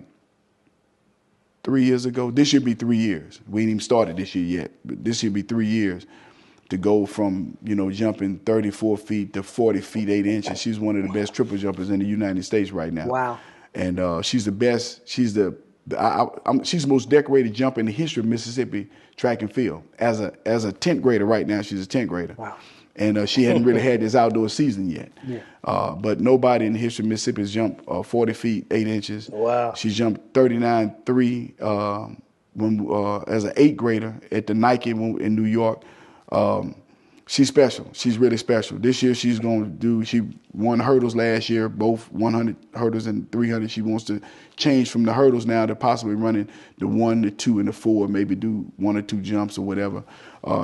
3 years ago. This should be 3 years. We ain't even started this year yet, but this should be 3 years to go from, you know, jumping 34 feet to 40 feet, 8 inches. She's one of the best triple jumpers in the United States right now. Wow. And she's the best. She's the most decorated jumper in the history of Mississippi track and field. As a 10th grader right now, she's a 10th grader. Wow. And she hadn't really had this outdoor season yet. Yeah. But nobody in the history of Mississippi has jumped 40 feet, 8 inches. Wow. She jumped 39.3 as an 8th grader at the Nike in New York. She's special. She's really special. This year she won hurdles last year, both 100 hurdles and 300. She wants to change from the hurdles now to possibly running the 1, the 2, and the 4, maybe do 1 or 2 jumps or whatever.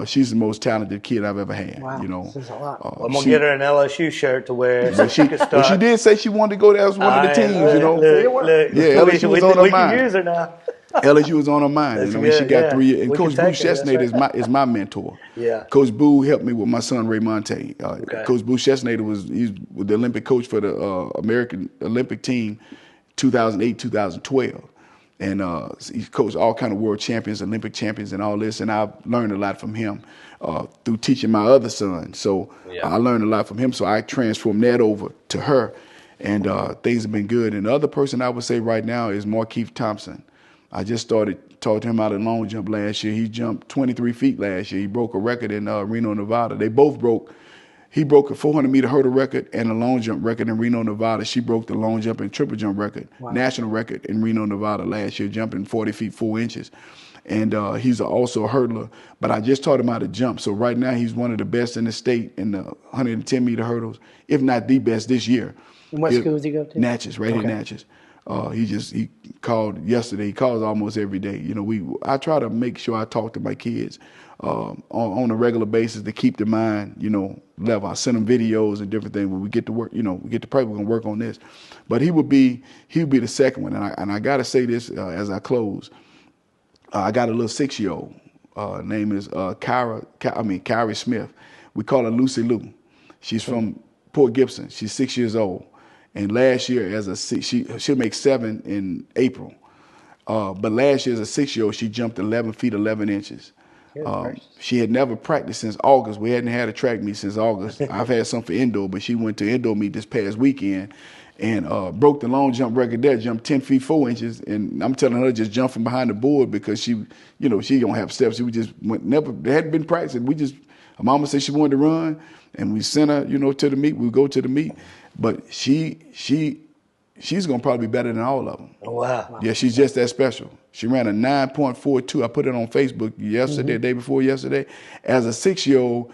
She's the most talented kid I've ever had. Wow, you know, this is a lot. I'm gonna get her an LSU shirt to wear. But she did say she wanted to go there as one of the teams. You know, LSU was on her mind. We can use her now. LSU was on her mind. She got 3 years. And Coach Boo Chesnader is my mentor. Yeah. Coach Boo helped me with my son Ray Monte. Coach Boo Chesnader was the Olympic coach for the American Olympic team, 2008, 2012, and he coached all kind of world champions, Olympic champions, and all this. And I've learned a lot from him through teaching my other son. So I learned a lot from him. So I transformed that over to her, and things have been good. And the other person I would say right now is Markeith Thompson. I just taught him how to long jump last year. He jumped 23 feet last year. He broke a record in Reno, Nevada. They both broke. He broke a 400-meter hurdle record and a long jump record in Reno, Nevada. She broke the long jump and triple jump record, national record in Reno, Nevada last year, jumping 40 feet 4 inches. And he's also a hurdler, but I just taught him how to jump. So right now he's one of the best in the state in the 110-meter hurdles, if not the best this year. And what school does he go to? Natchez, right here in Natchez. He called yesterday. He calls almost every day. You know, I try to make sure I talk to my kids on a regular basis to keep their mind, you know, level. I send them videos and different things. When we get to work, you know, we get to pray. We're gonna work on this. But he would be the second one. And I got to say this as I close. I got a little 6-year-old. Name is Kyrie Smith. We call her Lucy Lou. She's from Port Gibson. She's 6 years old. And last year, she'll make 7 in April. But last year, as a 6-year-old, she jumped 11 feet 11 inches. She had never practiced since August. We hadn't had a track meet since August. I've had some for indoor, but she went to indoor meet this past weekend and broke the long jump record there, jumped 10 feet 4 inches. And I'm telling her just jump from behind the board because she don't have steps. She they hadn't been practicing. Her mama said she wanted to run, and we sent her, to the meet. We go to the meet. But she's gonna probably be better than all of them. Oh, wow. Yeah, she's just that special. She ran a 9.42. I put it on Facebook yesterday, the day before yesterday. As a 6-year-old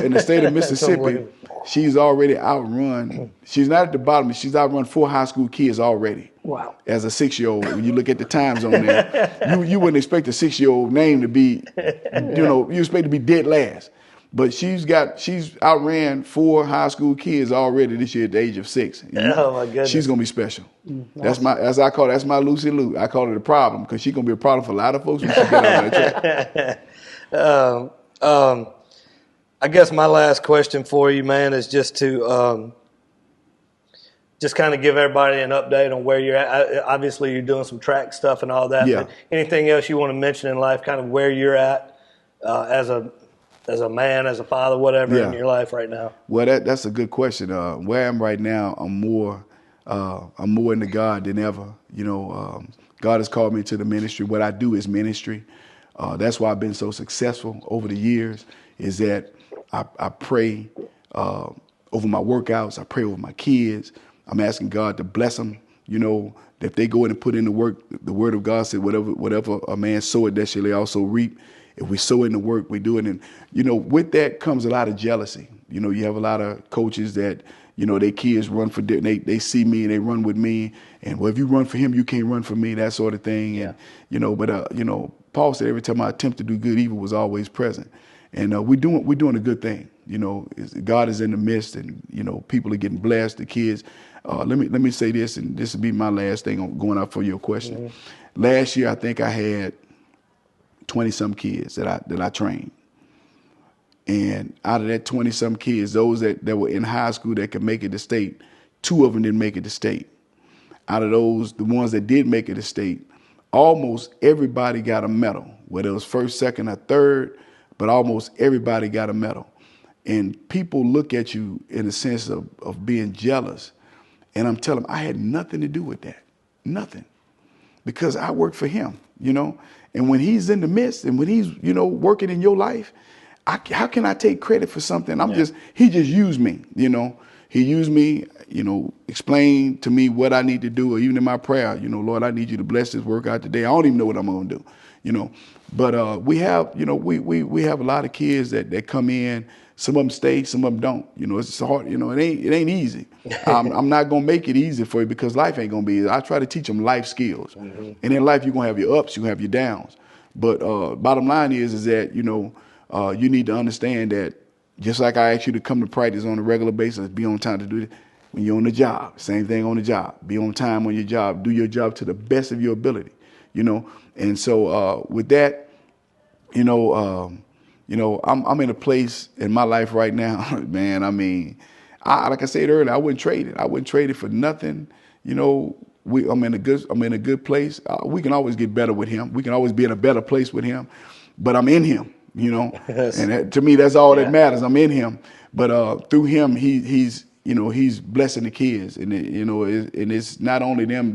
in the state of Mississippi, she's already outrun. She's not at the bottom. She's outrun 4 high school kids already. Wow. As a 6-year-old, when you look at the times on there, you wouldn't expect a 6-year-old name to be, you expect to be dead last. But she's outran 4 high school kids already this year at the age of 6. Oh my goodness. She's gonna be special. That's my Lucy Lou. I call her the problem because she's gonna be a problem for a lot of folks when she get out of that track. I guess my last question for you, man, is just to just kind of give everybody an update on where you're at. Obviously, you're doing some track stuff and all that. Yeah. But anything else you want to mention in life, kind of where you're at as a man, as a father, whatever in your life right now? Well, that's a good question. Where I am right now, I'm more into God than ever. God has called me to the ministry. What I do is ministry. That's why I've been so successful over the years, is that I pray over my workouts. I pray over my kids. I'm asking God to bless them. If they go in and put in the work, the word of God said, whatever a man soweth, that shall he also reap. If we sow in the work, we do it. And, with that comes a lot of jealousy. You have a lot of coaches that, their kids run for, they see me and they run with me. And, well, if you run for him, you can't run for me, that sort of thing. Yeah. And, Paul said every time I attempt to do good, evil was always present. And we're doing a good thing. God is in the midst, and, people are getting blessed, the kids. Let me say this, and this will be my last thing on going out for your question. Mm-hmm. Last year, I think I had 20-some kids that I trained. And out of that 20-some kids, those that were in high school that could make it to state, 2 of them didn't make it to state. Out of those, the ones that did make it to state, almost everybody got a medal, whether it was first, second, or third, but almost everybody got a medal. And people look at you in a sense of being jealous. And I'm telling them, I had nothing to do with that. Nothing. Because I work for him, And when he's in the midst and when he's, working in your life, how can I take credit for something? He just used me, He used me, explained to me what I need to do, or even in my prayer, Lord, I need you to bless this workout today. I don't even know what I'm going to do. But we have, we have a lot of kids that come in. Some of them stay, some of them don't. It's hard. It ain't easy. I'm not gonna make it easy for you because life ain't gonna be easy. I try to teach them life skills, and in life you're gonna have your ups, you have your downs. But bottom line is that you need to understand that just like I ask you to come to practice on a regular basis, be on time to do it. When you're on the job, same thing on the job. Be on time on your job. Do your job to the best of your ability. And so with that, I'm in a place in my life right now, man. I mean, like I said earlier, I wouldn't trade it. I wouldn't trade it for nothing. I'm in a good place. We can always get better with him. We can always be in a better place with him. But I'm in him, Yes. And to me, that's all that matters. I'm in him. But through him, he's blessing the kids, and and it's not only them.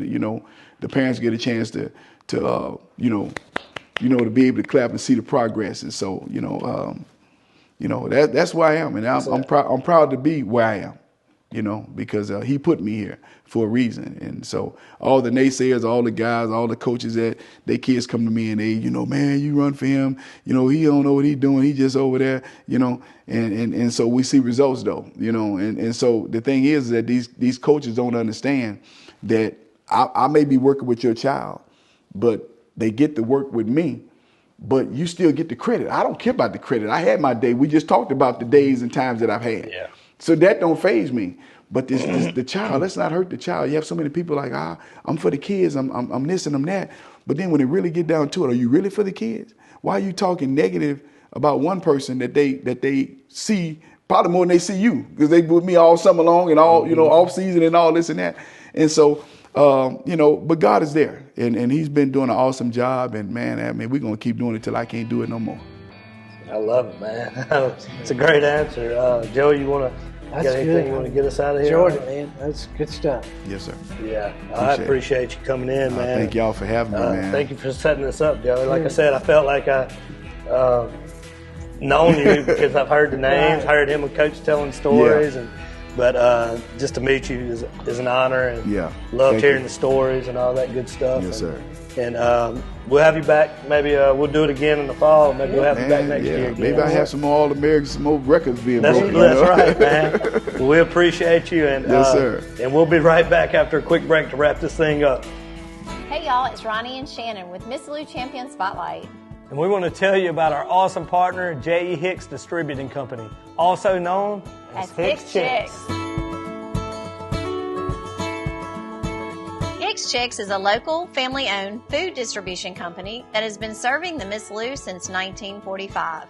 The parents get a chance to be able to clap and see the progress. And so, that's where I am, and I'm proud to be where I am, because he put me here for a reason. And so all the naysayers, all the guys, all the coaches that their kids come to me and they, man, you run for him. He don't know what he's doing. He just over there, and so we see results though, and so the thing is that these coaches don't understand that I may be working with your child, but they get to work with me, but you still get the credit. I don't care about the credit. I had my day. We just talked about the days and times that I've had. Yeah. So that don't faze me. But the child, let's not hurt the child. You have so many people like, I'm for the kids, I'm this and I'm that. But then when it really get down to it, are you really for the kids? Why are you talking negative about one person that they see probably more than they see you? Because they with me all summer long and all, off season and all this and that. And so, but God is there, and he's been doing an awesome job. And man, we're going to keep doing it till I can't do it no more. I love it, man. It's a great answer. Joe, you want to? Got anything you want to get us out of here? Jordan, man, that's good stuff. Yes, sir. Yeah, I appreciate you coming in, man. Thank y'all for having me, man. Thank you for setting this up, Joe. Like I said, I felt like I known you because I've heard the names, heard him and Coach telling stories, but just to meet you is an honor, and loved hearing the stories and all that good stuff. Yes, sir. And we'll have you back. Maybe we'll do it again in the fall. Maybe we'll have you back next year again. Maybe I have some more All-Americans, some more records being broken. That's right, man. Well, we appreciate you. And, yes, sir. And we'll be right back after a quick break to wrap this thing up. Hey, y'all. It's Ronnie and Shannon with Miss Lou Champion Spotlight. And we want to tell you about our awesome partner, J.E. Hicks Distributing Company, also known as Hicks Chicks. Hicks Chicks is a local, family-owned food distribution company that has been serving the Miss Lou since 1945.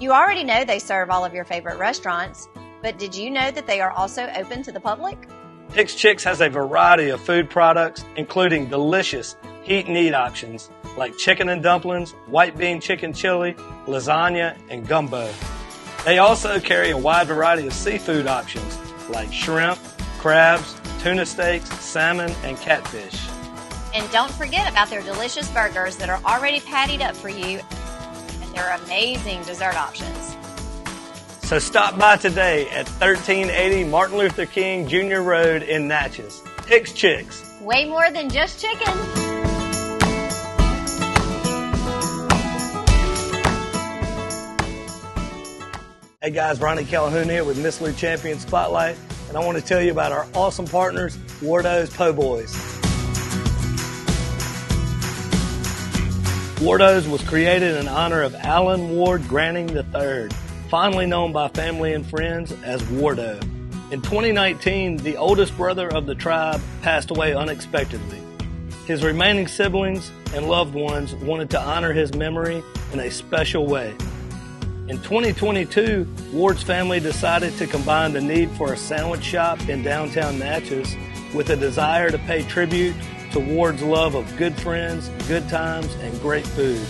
You already know they serve all of your favorite restaurants, but did you know that they are also open to the public? Hicks Chicks has a variety of food products, including delicious heat and eat options like chicken and dumplings, white bean chicken chili, lasagna, and gumbo. They also carry a wide variety of seafood options like shrimp, crabs, tuna steaks, salmon, and catfish. And don't forget about their delicious burgers that are already pattied up for you, and their amazing dessert options. So stop by today at 1380 Martin Luther King Jr. Road in Natchez. Hicks Chicks. Way more than just chicken. Hey guys, Ronnie Calhoun here with Miss Lou Champion Spotlight, and I want to tell you about our awesome partners, Wardo's Po' Boys. Wardo's was created in honor of Alan Ward Granning III, fondly known by family and friends as Wardo. In 2019, the oldest brother of the tribe passed away unexpectedly. His remaining siblings and loved ones wanted to honor his memory in a special way. In 2022, Ward's family decided to combine the need for a sandwich shop in downtown Natchez with a desire to pay tribute to Ward's love of good friends, good times, and great food.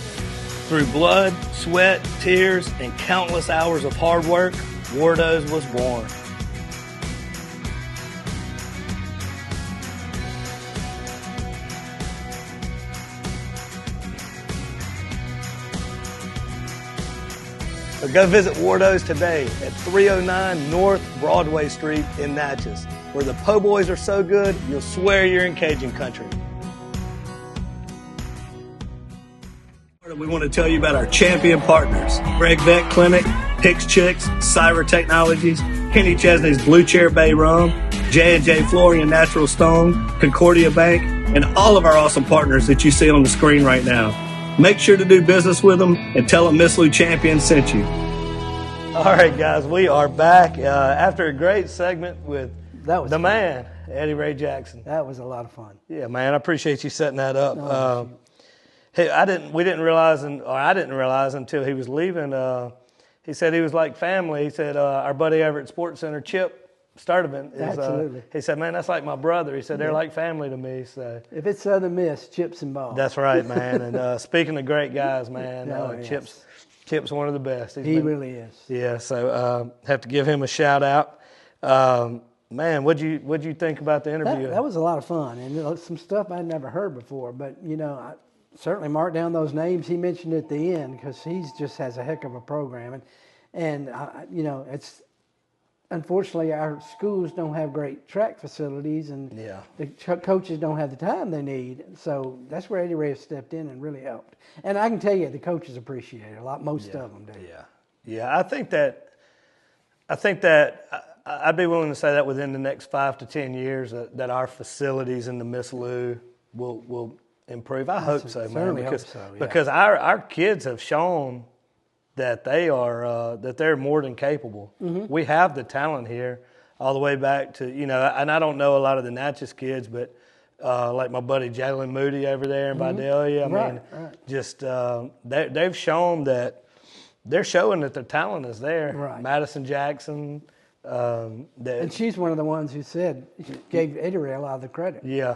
Through blood, sweat, tears, and countless hours of hard work, Wardo's was born. So go visit Wardo's today at 309 North Broadway Street in Natchez, where the po' boys are so good, you'll swear you're in Cajun country. We want to tell you about our champion partners, Gregg Vet Clinic, Hicks Chicks, Syrah Technologies, Kenny Chesney's Blue Chair Bay Rum, J&J Flooring and Natural Stone, Concordia Bank, and all of our awesome partners that you see on the screen right now. Make sure to do business with them and tell them Miss Lou Champion sent you. All right, guys, we are back after a great segment with the man, Eddie Ray Jackson. That was a lot of fun. Yeah, man, I appreciate you setting that up. No, hey, I didn't realize until he was leaving. He said he was like family. He said our buddy over at Sports Center, Chip Sturdivant, is. Absolutely. He said, man, that's like my brother. He said they're like family to me. So if it's Southern Miss, Chip's involved. That's right, man. And speaking of great guys, man, yes. Chip's one of the best. He really is. Yeah, so have to give him a shout out. Man, what'd you think about the interview? That was a lot of fun, and some stuff I'd never heard before. But I certainly marked down those names he mentioned at the end because he just has a heck of a program, and it's unfortunately our schools don't have great track facilities, and the coaches don't have the time they need. So that's where Eddie Ray has stepped in and really helped. And I can tell you, the coaches appreciate it a lot. Most of them do. Yeah. I think that I'd be willing to say that within the next 5 to 10 years that our facilities in the Miss Lou will improve. I hope so, man. Because our kids have shown that they're more than capable. Mm-hmm. We have the talent here, all the way back to and I don't know a lot of the Natchez kids, but like my buddy Jalen Moody over there in Vidalia. They've shown that they're showing that their talent is there. Right. Madison Jackson. And she's one of the ones who gave Eddie Ray a lot of the credit. Yeah.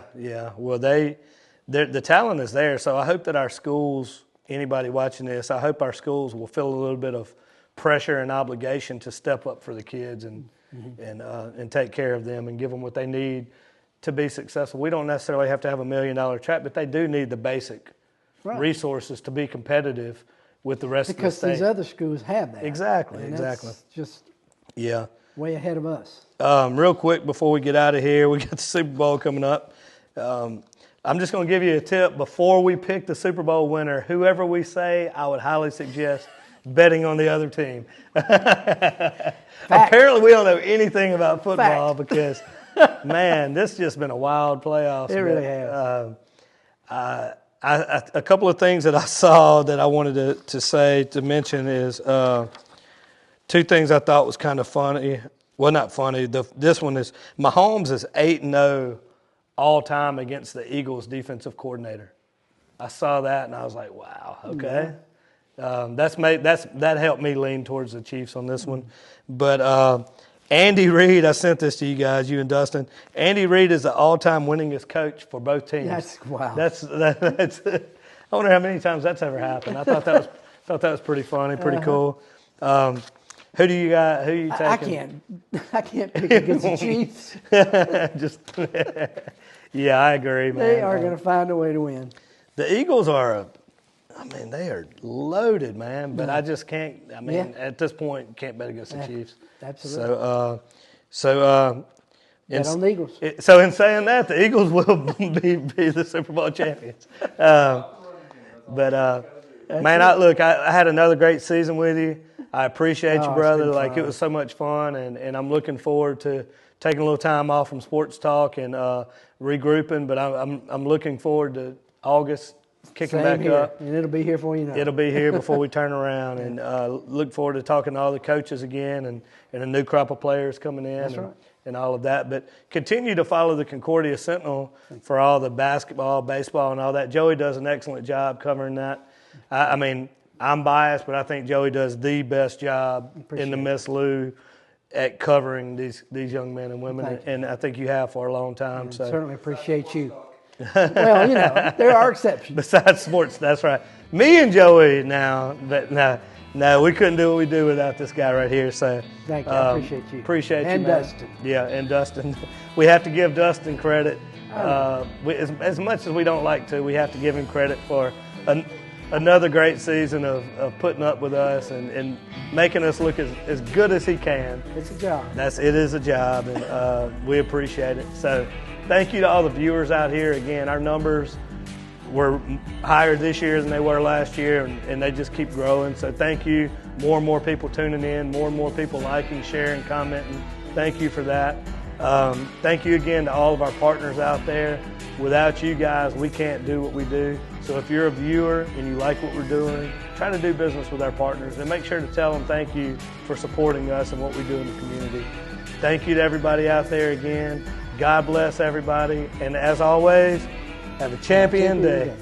Well, the talent is there, so I hope that our schools, anybody watching this, I hope our schools will feel a little bit of pressure and obligation to step up for the kids and take care of them and give them what they need to be successful. We don't necessarily have to have $1 million track, but they do need the basic resources to be competitive with the rest of the state. Because these other schools have that. Exactly. That's just way ahead of us. Real quick before we get out of here, we got the Super Bowl coming up. I'm just going to give you a tip. Before we pick the Super Bowl winner, whoever we say, I would highly suggest betting on the other team. Apparently we don't know anything about football because, man, this has just been a wild playoffs. It really has. A couple of things that I saw that I wanted to mention is two things I thought was kind of funny. Well, not funny. This one is Mahomes is 8-0 all time against the Eagles defensive coordinator. I saw that and I was like, wow, okay. That helped me lean towards the Chiefs on this one. But Andy Reid, I sent this to you guys, you and Dustin. Andy Reid is the all-time winningest coach for both teams. Wow. That's I wonder how many times that's ever happened. I thought that was pretty funny, pretty cool. Who do you got? Who are you taking? I can't pick against the Chiefs. Yeah, I agree, man. They are going to find a way to win. The Eagles they are loaded, man. But I just can't. At this point, can't bet against the Chiefs. Absolutely. Bet on the Eagles. So in saying that, the Eagles will be the Super Bowl champions. Man, I had another great season with you. I appreciate you, brother. Like, it was so much fun, and I'm looking forward to taking a little time off from Sportstalk and regrouping. But I'm looking forward to August kicking back up. And it'll be here before you know. It'll be here before we turn around, and look forward to talking to all the coaches again and a new crop of players coming in and all of that. But continue to follow the Concordia Sentinel for all the basketball, baseball, and all that. Joey does an excellent job covering that. I'm biased, but I think Joey does the best job in the Miss Lou at covering these young men and women, and I think you have for a long time. So certainly appreciate you. Well, there are exceptions. Besides sports, that's right. Me and Joey now, but no, we couldn't do what we do without this guy right here. So thank you. I appreciate you. Appreciate you, and man. Dustin. Yeah, and Dustin. We have to give Dustin credit. As much as we don't like to, we have to give him credit for another great season of putting up with us and making us look as good as he can. It's a job. It is a job, and we appreciate it. So thank you to all the viewers out here. Again, our numbers were higher this year than they were last year, and they just keep growing. So thank you. More and more people tuning in, more and more people liking, sharing, commenting. Thank you for that. Thank you again to all of our partners out there. Without you guys, we can't do what we do. So if you're a viewer and you like what we're doing, try to do business with our partners and make sure to tell them thank you for supporting us and what we do in the community. Thank you to everybody out there again. God bless everybody. And as always, have a champion day.